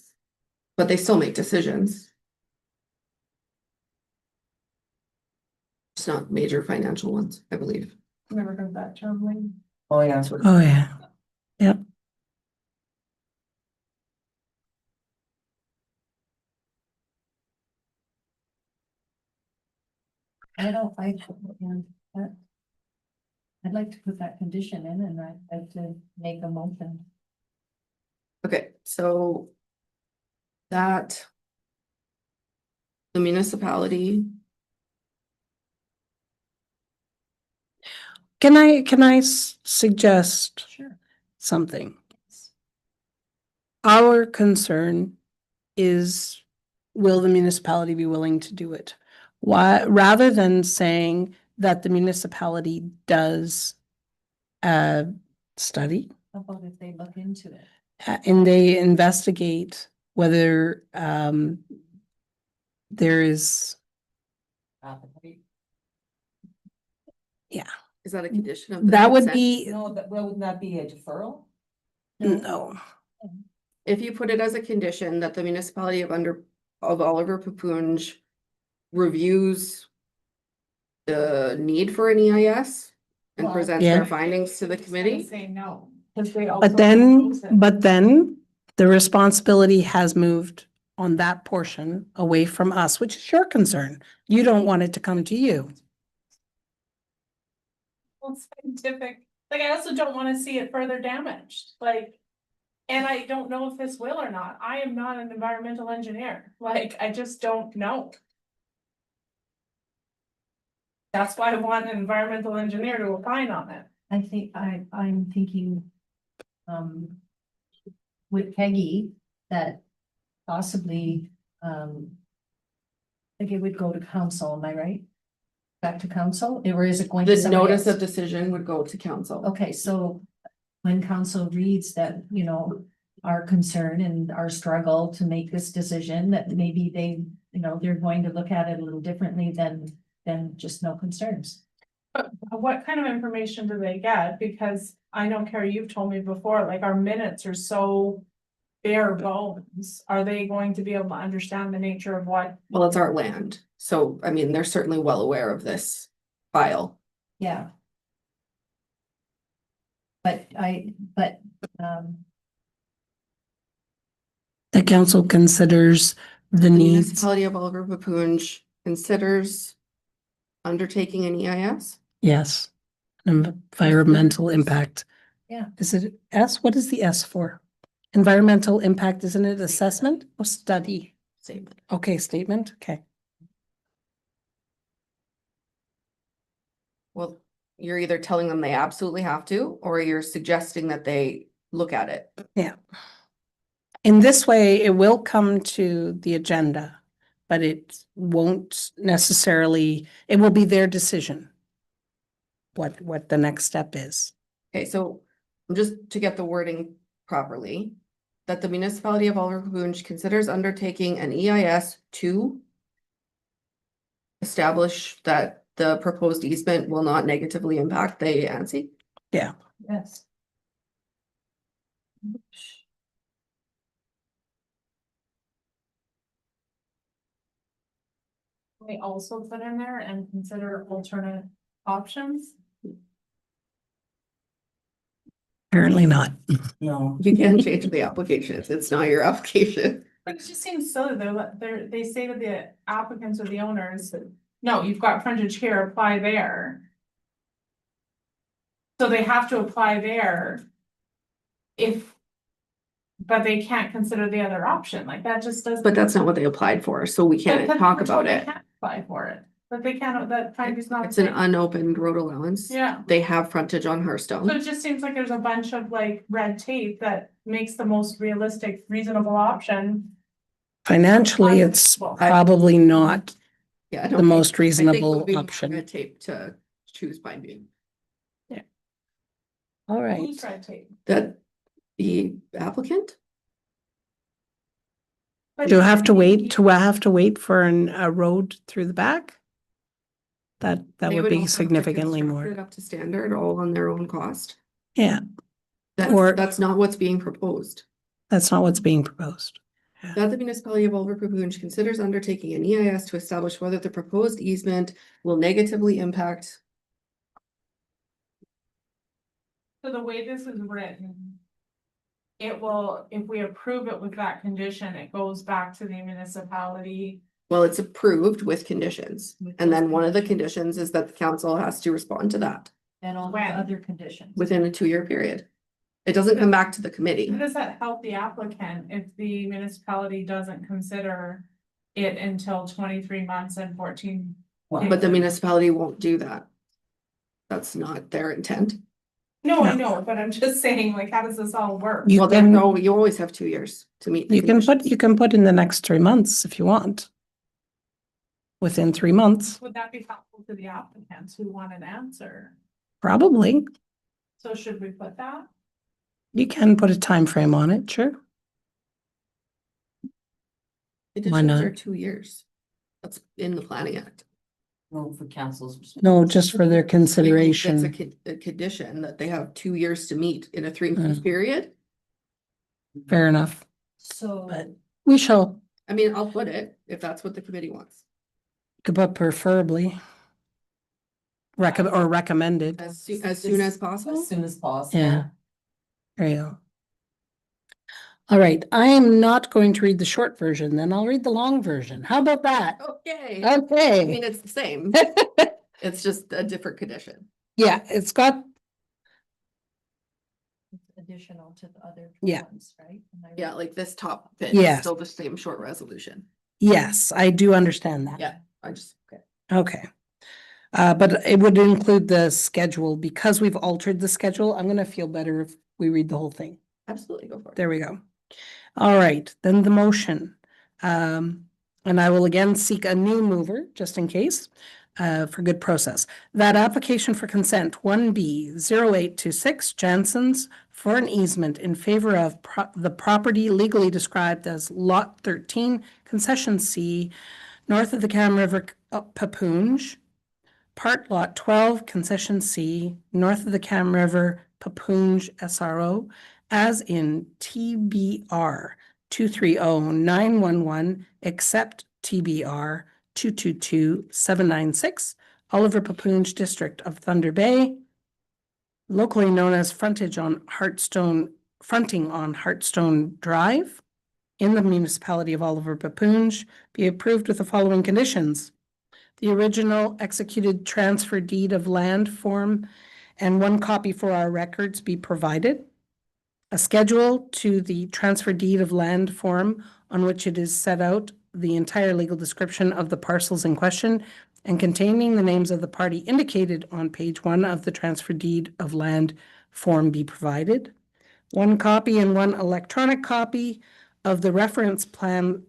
But they still make decisions. It's not major financial ones, I believe. Never heard that term, like. Oh, yeah. Oh, yeah. Yep. I don't, yeah, I'd like to put that condition in and I'd like to make a motion. Okay, so. That. The municipality, Can I suggest Sure. something? Our concern is, will the municipality be willing to do it? Why, rather than saying that the municipality does a study How about if they look into it? and they investigate whether there is, is that a condition of? the that would consent? be, No, wouldn't that be a deferral? no. If you put it as a condition that the municipality of Oliver Papunj reviews. The need for an EIS and Well, presents Yeah. their findings to the committee. Say no, because they also. But then the responsibility has moved on that portion away from us, which is your concern. You don't want it to come to you. Well, scientific, like I also don't wanna see it further damaged, like. And I don't know if this will or not. I am not an environmental engineer, like, I just don't know. That's why I want an environmental engineer to opine on it. I think I'm thinking. With Peggy, that possibly, like it would go to council, am I right? back to council, or is it going to The somebody notice of else? decision would go to council. Okay, so when council reads that, you know, our concern and our struggle to make this decision, that maybe they, you know, they're going to look at it a little differently than just no concerns. But what kind of information do they get? Because I know, Carrie, you've told me before, like our minutes are so bare bones. Are they going to be able to understand the nature of what? Well, it's our land, so I mean, they're certainly well aware of this file. Yeah. But The council considers the The needs. municipality of Oliver Papunj considers undertaking an EIS. Yes. Environmental impact. Yeah. Is it S? What is the S for? Environmental impact, isn't it assessment or study? Same. Okay, statement, okay. Well, you're either telling them they absolutely have to, or you're suggesting that they look at it. In this way, it will come to the agenda, but it won't necessarily, it will be their decision. What the next step is. Okay, so just to get the wording properly, that the municipality of Oliver Papunj considers undertaking an EIS to establish that the proposed easement will not negatively impact the ANSI. yes. They also put in there and consider alternate options. Apparently not. No. You can change the applications. It's not your application. But it just seems silly, they say to the applicants or the owners, no, you've got frontage here, apply there. So they have to apply there. But they can't consider the other option, like that just doesn't. But that's not what they applied for, so we can't But talk we're told about they it. can't Apply for it, but they can't, that frontage is not. It's an unopened road allowance. Yeah, They have frontage on so Hearthstone. it just seems like there's a bunch of like red tape that makes the most realistic, reasonable option. Financially, it's Well, probably not Yeah, I the don't most think- I think it would reasonable be more option. red tape to choose Pine View. All right. who's red tape? That the applicant? But Do I have to wait, for a road through the back? That They would also be have to significantly construct more. it up to standard, all on their own cost. Yeah, That's, Or- that's not what's being proposed. that's not what's being proposed. That the municipality of Oliver Papunj considers undertaking an EIS to establish whether the proposed easement will negatively impact. So the way this is written. It will, if we approve it with that condition, it goes back to the municipality. Well, it's approved with conditions, and then one of the conditions is that the council has to respond to that And all the When? other conditions. within a 2-year period. It doesn't come back to the committee. How does that help the applicant if the municipality doesn't consider it until 23 months and 14? But the municipality won't do that. That's not their intent. No, I know, but I'm just saying, like, how does this all work? You Well, there's can- no, you always have 2 years to meet. the conditions. You can put in the next 3 months if you want. Within 3 months, Would that be helpful to the applicants who want an answer? probably. So should we put that? You can put a time frame on it, sure. Conditions are not? 2 years. That's in the planning act. No, for councils. No, just for their It's consideration. a condition that they have 2 years to meet in a 3-month period. Fair enough. So, But we shall, I mean, I'll put it if that's what the committee wants. could put preferably. Recommended. As soon as possible. As soon as possible. Yeah. There you go. All right, I am not going to read the short version, then I'll read the long version. How about that? Okay. I Okay. mean, it's the same. It's just a different condition. Yeah, it's got, additional to the other Yeah. ones, right? Am I Yeah, right? like this top bit is Yes. still the same short resolution. yes, I do understand that. Yeah, I just, okay. Okay. But it would include the schedule, because we've altered the schedule, I'm gonna feel better if we read the whole thing. Absolutely go for it. There we go. All right, then the motion. And I will again seek a new mover, just in case. for good process. That application for consent 1B 0826 Jansen's for an easement in favor of the property legally described as Lot 13, Concession C, north of the Cam River, Papoonge. Part Lot 12, Concession C, north of the Cam River, Papoonge SRO, as in TBR 230-911, except TBR 222-796, Oliver Papoonge District of Thunder Bay, locally known as fronting on Heartstone Drive, in the municipality of Oliver Papoonge, be approved with the following conditions. The original executed transfer deed of land form and one copy for our records be provided. A schedule to the transfer deed of land form on which it is set out the entire legal description of the parcels in question and containing the names of the party indicated on page 1 of the transfer deed of land form be provided. One copy and one electronic copy of the reference plan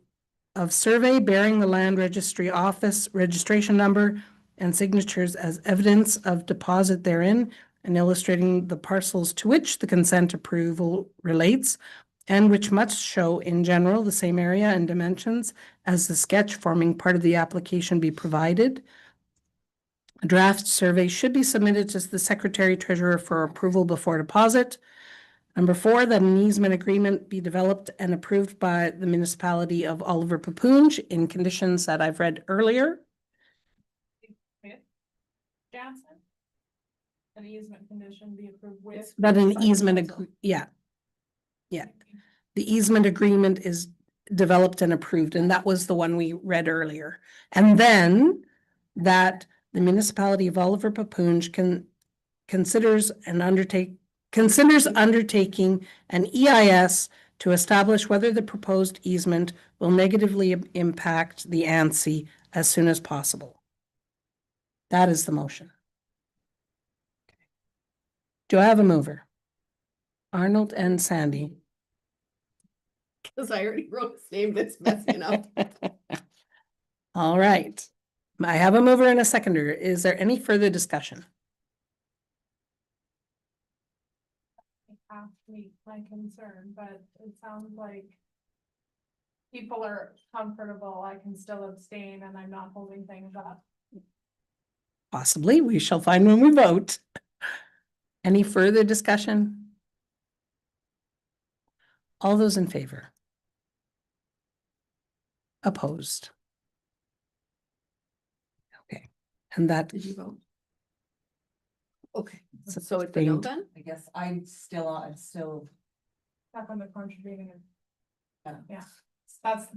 of survey bearing the land registry office registration number and signatures as evidence of deposit therein and illustrating the parcels to which the consent approval relates and which must show in general the same area and dimensions as the sketch forming part of the application be provided. A draft survey should be submitted to the Secretary Treasurer for approval before deposit. Number 4, that an easement agreement be developed and approved by the municipality of Oliver Papoonge in conditions that I've read earlier. Jansen? An easement condition be approved with. That an easement, yeah. The easement agreement is developed and approved, and that was the one we read earlier. And then that the municipality of Oliver Papoonge considers undertaking an EIS to establish whether the proposed easement will negatively impact the ANSI as soon as possible. That is the motion. Do I have a mover? Arnold and Sandy. Because I already wrote his name, that's messing up. All right. I have a mover and a seconder. Is there any further discussion? Ask me my concern, but it sounds like people are comfortable. I can still abstain and I'm not holding things up. Possibly. We shall find when we vote. Any further discussion? All those in favor? Opposed? Okay, and that. Did you vote? Okay, So so it's a no abstained. then? I guess I'm still, Back on the contributing. Yeah. Yeah, that's,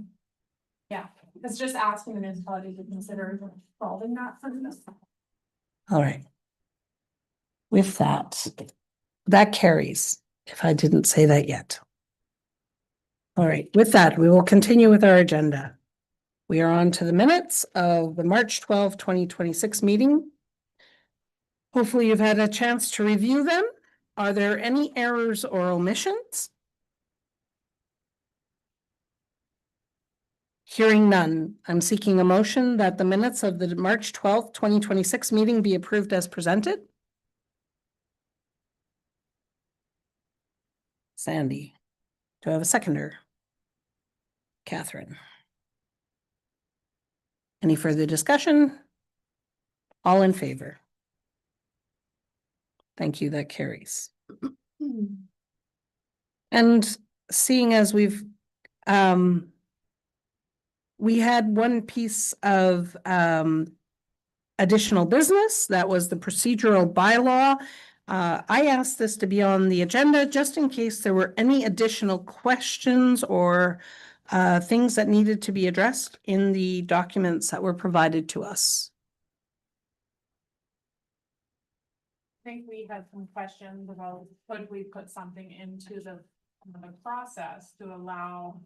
yeah, it's just asking the municipality to consider solving that for this. All right. With that, that carries, if I didn't say that yet. All right, with that, we will continue with our agenda. We are on to the minutes of the March 12, 2026 meeting. Hopefully you've had a chance to review them. Are there any errors or omissions? Hearing none, I'm seeking a motion that the minutes of the March 12th, 2026 meeting be approved as presented. Sandy, do I have a seconder? Catherine. Any further discussion? All in favor? Thank you, that carries. And seeing as we had one piece of additional business, that was the procedural bylaw. I asked this to be on the agenda just in case there were any additional questions or things that needed to be addressed in the documents that were provided to us. I think we had some questions about, could we put something into the process to allow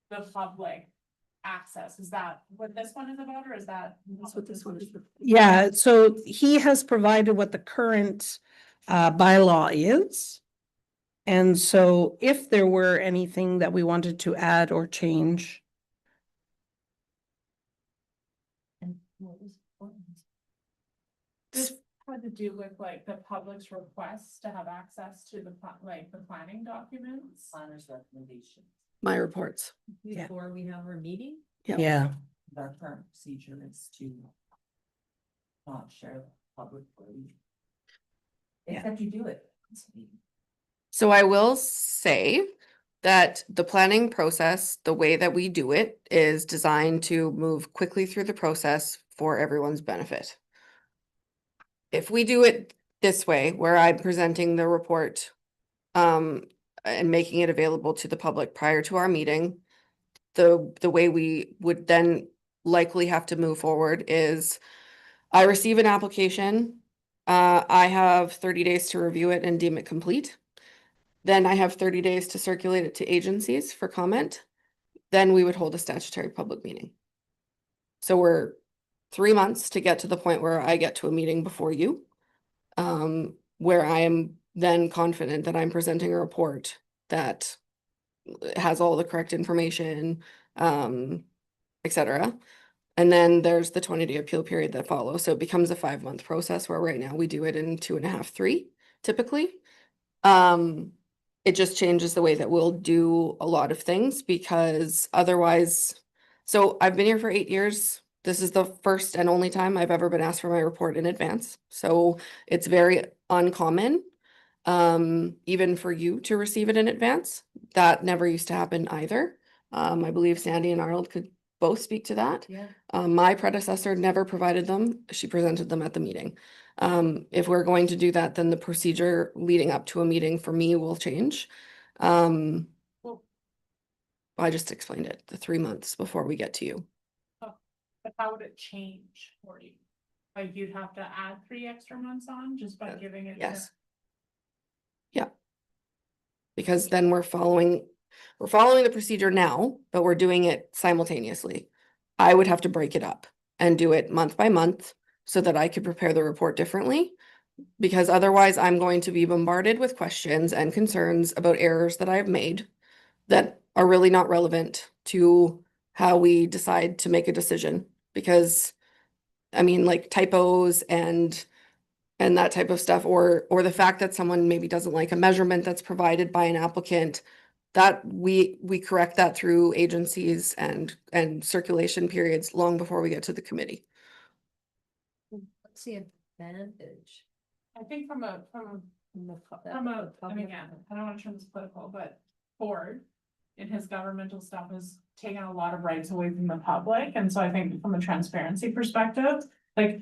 the public access? Is that what this one is about, or is that? That's what this one is. Yeah, so he has provided what the current bylaw is. And so if there were anything that we wanted to add or change. And what had to do with like the public's requests to have access to the, like the planning documents. Planner's recommendation. My reports. Yeah. Before we have our meeting? Yeah, Our current procedure is to not share publicly. Yeah. Except you do it. So I will say that the planning process, the way that we do it is designed to move quickly through the process for everyone's benefit. If we do it this way, where I'm presenting the report and making it available to the public prior to our meeting, the way we would then likely have to move forward is I receive an application. I have 30 days to review it and deem it complete. Then I have 30 days to circulate it to agencies for comment. Then we would hold a statutory public meeting. So we're 3 months to get to the point where I get to a meeting before you, where I am then confident that I'm presenting a report that has all the correct information, et cetera. And then there's the 20-day appeal period that follows. So it becomes a 5-month process where right now we do it in 2.5, 3 typically. It just changes the way that we'll do a lot of things because otherwise, so I've been here for 8 years. This is the first and only time I've ever been asked for my report in advance. So it's very uncommon, even for you to receive it in advance. That never used to happen either. I believe Sandy and Arnold could both speak to that. Yeah. My predecessor never provided them. She presented them at the meeting. If we're going to do that, then the procedure leading up to a meeting for me will change. I just explained it, the 3 months before we get to you. But how would it change for you? Like you'd have to add 3 extra months on just by giving it. Yes. Yeah. Because then we're following the procedure now, but we're doing it simultaneously. I would have to break it up and do it month by month so that I could prepare the report differently. Because otherwise I'm going to be bombarded with questions and concerns about errors that I've made that are really not relevant to how we decide to make a decision. Because I mean, like typos and that type of stuff, or the fact that someone maybe doesn't like a measurement that's provided by an applicant, that we correct that through agencies and circulation periods long before we get to the committee. What's the advantage? I think I mean, yeah, I don't want to turn this political, but Ford in his governmental stuff has taken a lot of rights away from the public. And so I think from a transparency perspective, like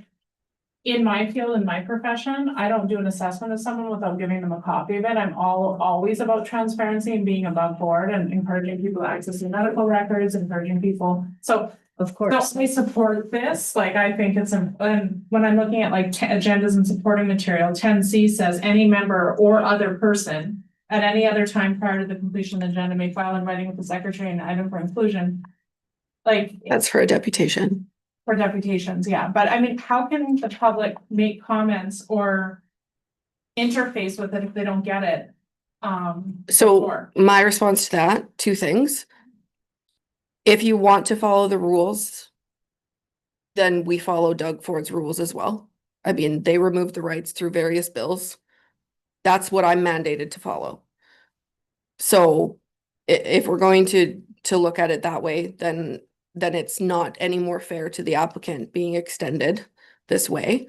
in my field, in my profession, I don't do an assessment of someone without giving them a copy of it. I'm always about transparency and being above board and encouraging people to access their medical records, encouraging people. So Of course. I support this, like, I think it's, and when I'm looking at like agendas and supporting material, 10C says any member or other person at any other time prior to the completion of the agenda may file in writing with the secretary an item for inclusion. Like. That's for a deputation. For deputations, yeah, but I mean, how can the public make comments or interface with it if they don't get it? So before? my response to that, 2 things. If you want to follow the rules, then we follow Doug Ford's rules as well. I mean, they removed the rights through various bills. That's what I'm mandated to follow. So if we're going to look at it that way, then it's not any more fair to the applicant being extended this way.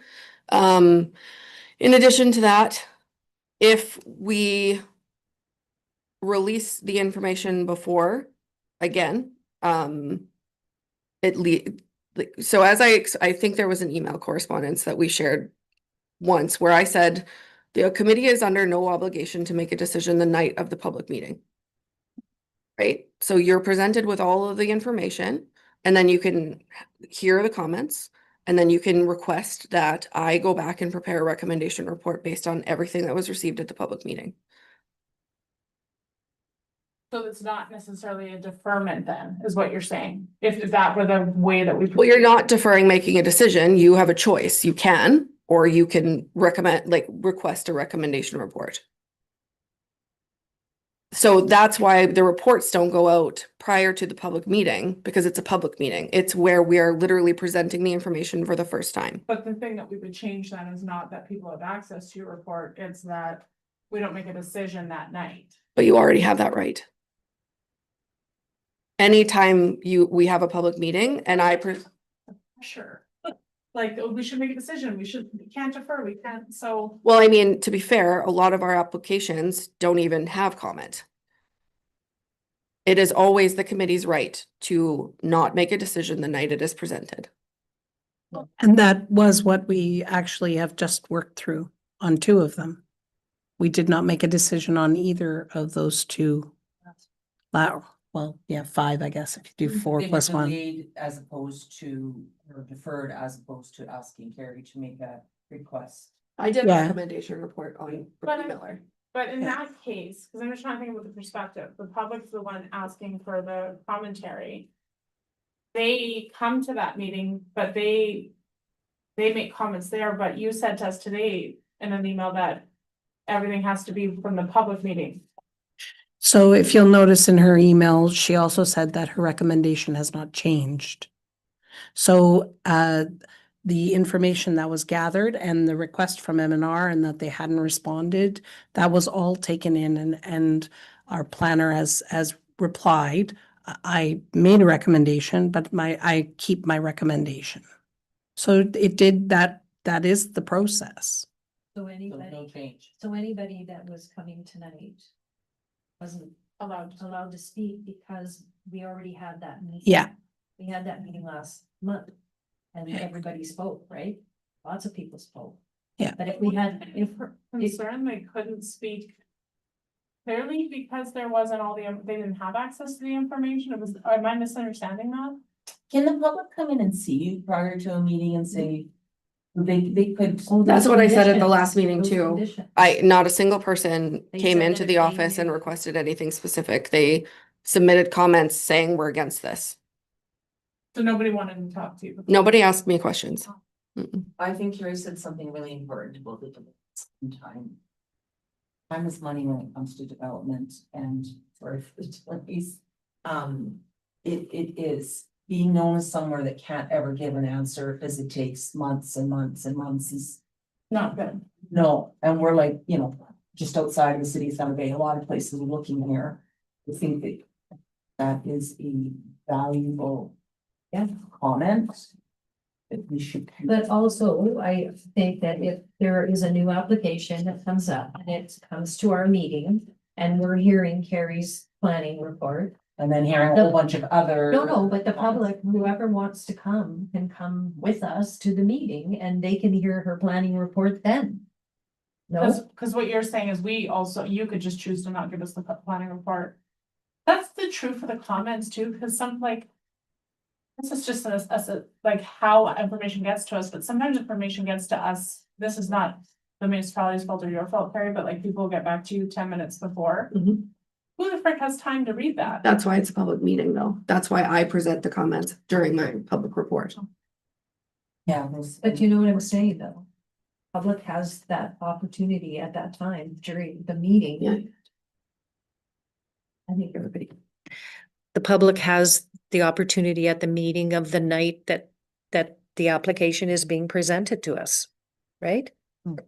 In addition to that, if we release the information before, again, so as I think there was an email correspondence that we shared once where I said, the committee is under no obligation to make a decision the night of the public meeting. Right? So you're presented with all of the information and then you can hear the comments and then you can request that I go back and prepare a recommendation report based on everything that was received at the public meeting. So it's not necessarily a deferment then, is what you're saying, if that were the way that we. Well, you're not deferring making a decision. You have a choice. You can, or you can request a recommendation report. So that's why the reports don't go out prior to the public meeting, because it's a public meeting. It's where we are literally presenting the information for the first time. But the thing that we would change then is not that people have access to your report, it's that we don't make a decision that night. But you already have that right. Anytime we have a public meeting and Sure. Like, we should make a decision, we can't defer, we can't, so. well, I mean, to be fair, a lot of our applications don't even have comment. It is always the committee's right to not make a decision the night it is presented. And that was what we actually have just worked through on 2 of them. We did not make a decision on either of those 2. Well, yeah, 5, I guess, if you do 4 They were plus 1. delayed as opposed to, or deferred as opposed to asking Carrie to make a request. I did a Yeah. recommendation report on But- Miller. But in that case, because I'm just trying to think about the perspective, the public's the one asking for the commentary. They come to that meeting, but they make comments there, but you said to us today in an email that everything has to be from the public meeting. So if you'll notice in her email, she also said that her recommendation has not changed. So the information that was gathered and the request from M&R and that they hadn't responded, that was all taken in and our planner has replied. I made a recommendation, but I keep my recommendation. So it did that is the process. So So no anybody, change. so anybody that was coming tonight wasn't allowed to speak because we already had that meeting. Yeah. We had that meeting last month and everybody spoke, right? Lots of people spoke. Yeah. But if we had, if, Concern they couldn't speak clearly because there wasn't they didn't have access to the information. It was, am I misunderstanding that? Can the public come in and see you prior to a meeting and say, they could? That's what I said at the last meeting Those too. conditions. Not a single person They came said into that the if they office and knew- requested anything specific. They submitted comments saying we're against this. So nobody wanted to talk to you. Nobody asked me questions. Mm-mm. I think Carrie said something really important about the time. Time is money when it comes to development and for utilities. It is being known as somewhere that can't ever give an answer because it takes months and months and months is. Not good. No, and we're like, just outside of the city of Thunder Bay, a lot of places are looking here. I think that is a valuable. Comment. That we should. But also, I think that if there is a new application that comes up and it comes to our meeting and we're hearing Carrie's planning report. And then hearing a whole bunch of other. No, but the public, whoever wants to come, can come with us to the meeting and they can hear her planning report then. No, Because what you're saying is you could just choose to not give us the planning report. That's the truth for the comments too, because this is just like how information gets to us, but sometimes information gets to us. This is not the municipality's fault or your fault, Perry, but like people get back to you 10 minutes before. Mhm. Who the frick has time to read that? That's why it's a public meeting though. That's why I present the comments during my public report. Yeah. but you know what I'm saying though? Public has that opportunity at that time during the meeting. Yeah. I think everybody. The public has the opportunity at the meeting of the night that the application is being presented to us, right?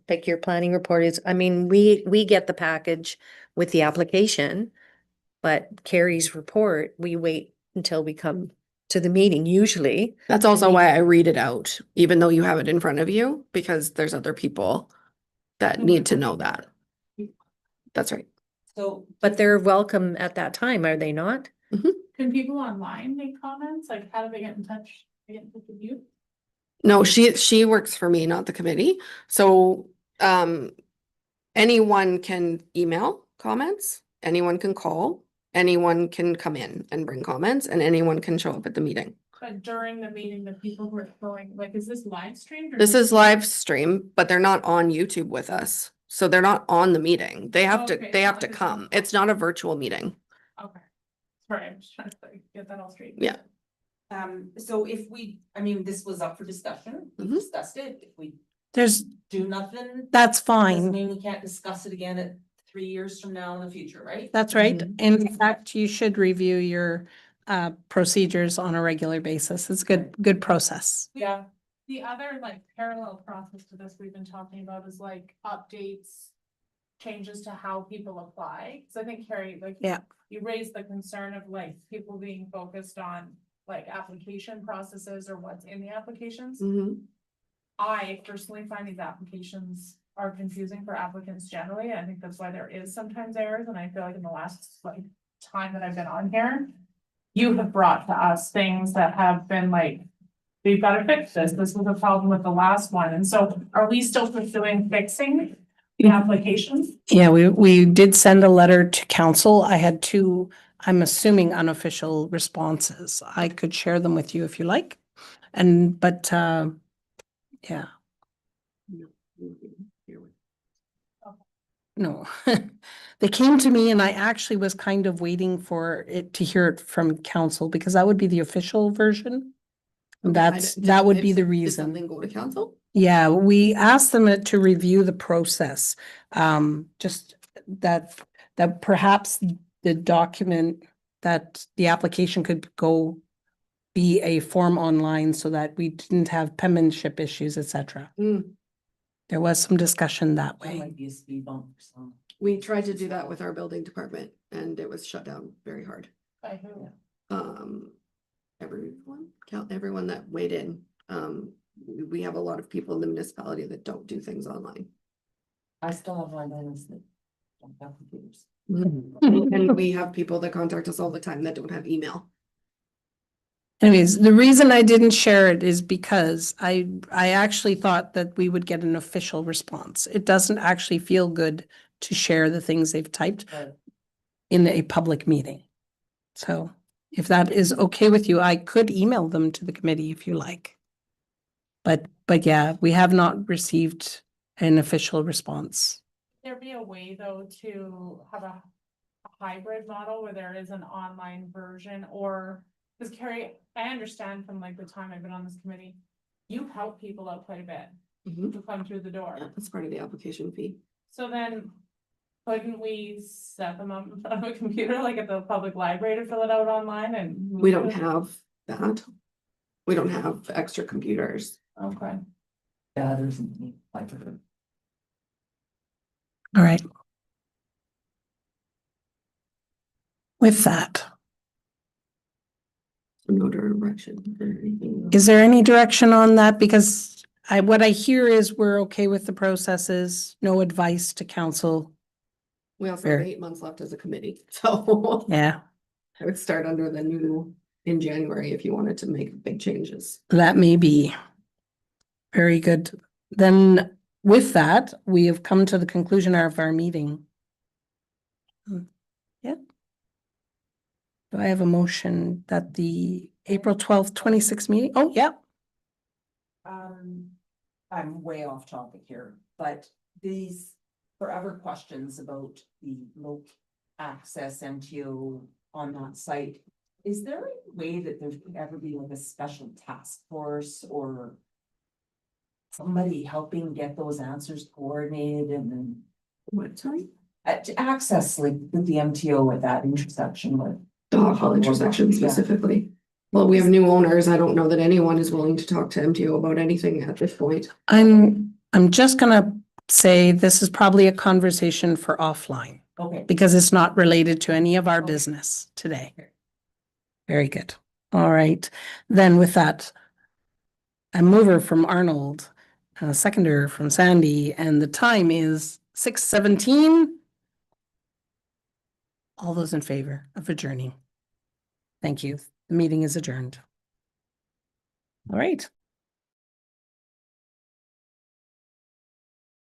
Like your planning report is, I mean, we get the package with the application, but Carrie's report, we wait until we come to the meeting usually. That's also why I read it out, even though you have it in front of you, because there's other people that need to know that. That's right. So. But they're welcome at that time, are they not? Can people online make comments? Like how do they get in touch? They get in touch with you? No, she works for me, not the committee. So, anyone can email comments, anyone can call, anyone can come in and bring comments, and anyone can show up at the meeting. But during the meeting, the people who are going, like, is this live streamed? or This is live stream, but they're not on YouTube with us. So they're not on the meeting. They have Okay, they it's have not to like a come. Zoom It's not a virtual meeting. Okay. Sorry, I'm just trying to like, get that all straight. Yeah. So if this was up for discussion, we Mhm. discussed it, if we There's, do nothing. that's Doesn't fine. mean we can't discuss it again at 3 years from now in the future, right? That's right. Mhm. In fact, you should review your procedures on a regular basis. It's good process. Yeah, the other like parallel process to this we've been talking about is like updates. Changes to how people apply, so I think Carrie, like. Yeah. You raised the concern of like people being focused on like application processes or what's in the applications. Mhm. I personally find these applications are confusing for applicants generally. I think that's why there is sometimes errors, and I feel like in the last like time that I've been on here. You have brought to us things that have been like, we've got to fix this. This was a problem with the last one. And so are we still pursuing fixing the applications? Yeah, we did send a letter to council. I had two, I'm assuming unofficial responses. I could share them with you if you like. But yeah, no. They came to me and I actually was kind of waiting for it to hear it from council because that would be the official version. That would be the Did reason. something go to council? Yeah, we asked them to review the process. Just that perhaps the document that the application could go be a form online so that we didn't have penmanship issues, etc. Mm. There was some discussion that That way. might be a speed bump or something. We tried to do that with our building department and it was shut down very hard. By who? Everyone that weighed in, we have a lot of people in the municipality that don't do things online. I still have librarians that don't have computers. And we have people that contact us all the time that don't have email. Anyways, the reason I didn't share it is because I actually thought that we would get an official response. It doesn't actually feel good to share the things they've typed But in a public meeting. So if that is okay with you, I could email them to the committee if you like. But yeah, we have not received an official response. There be a way though to have a hybrid model where there is an online version or, because Carrie, I understand from like the time I've been on this committee, you help people out quite a bit Mhm. to come through the door. Yeah, that's part of the application fee. So then couldn't we set them up in front of a computer like at the public library to fill it out online and? We don't have that. We don't have extra computers. Okay. yeah, there's like. All right. With that, No direction or anything. is there any direction on that? Because what I hear is we're okay with the processes, no advice to council. We also have Fair. 8 months left as a committee, so Yeah, I would start under the new in January if you wanted to make big changes. that may be. Very good. Then with that, we have come to the conclusion of our meeting. Yeah. Do I have a motion that the April 12th, 26th meeting? Oh, yeah. I'm way off topic here, but these forever questions about the local access MTO on that site. Is there a way that there could ever be like a special task force or somebody helping get those answers coordinated and then What, sorry? to access like with the MTO at that intersection with? The Hog Hall intersection Yeah. specifically. Well, we have new owners. I don't know that anyone is willing to talk to MTO about anything at this point. I'm just gonna say this is probably a conversation for offline Okay. because it's not related to any of our Okay. business today. Very good. All right. Then with that, a mover from Arnold, a seconder from Sandy, and the time is 6:17. All those in favor of adjourning? Thank you. The meeting is adjourned. All right.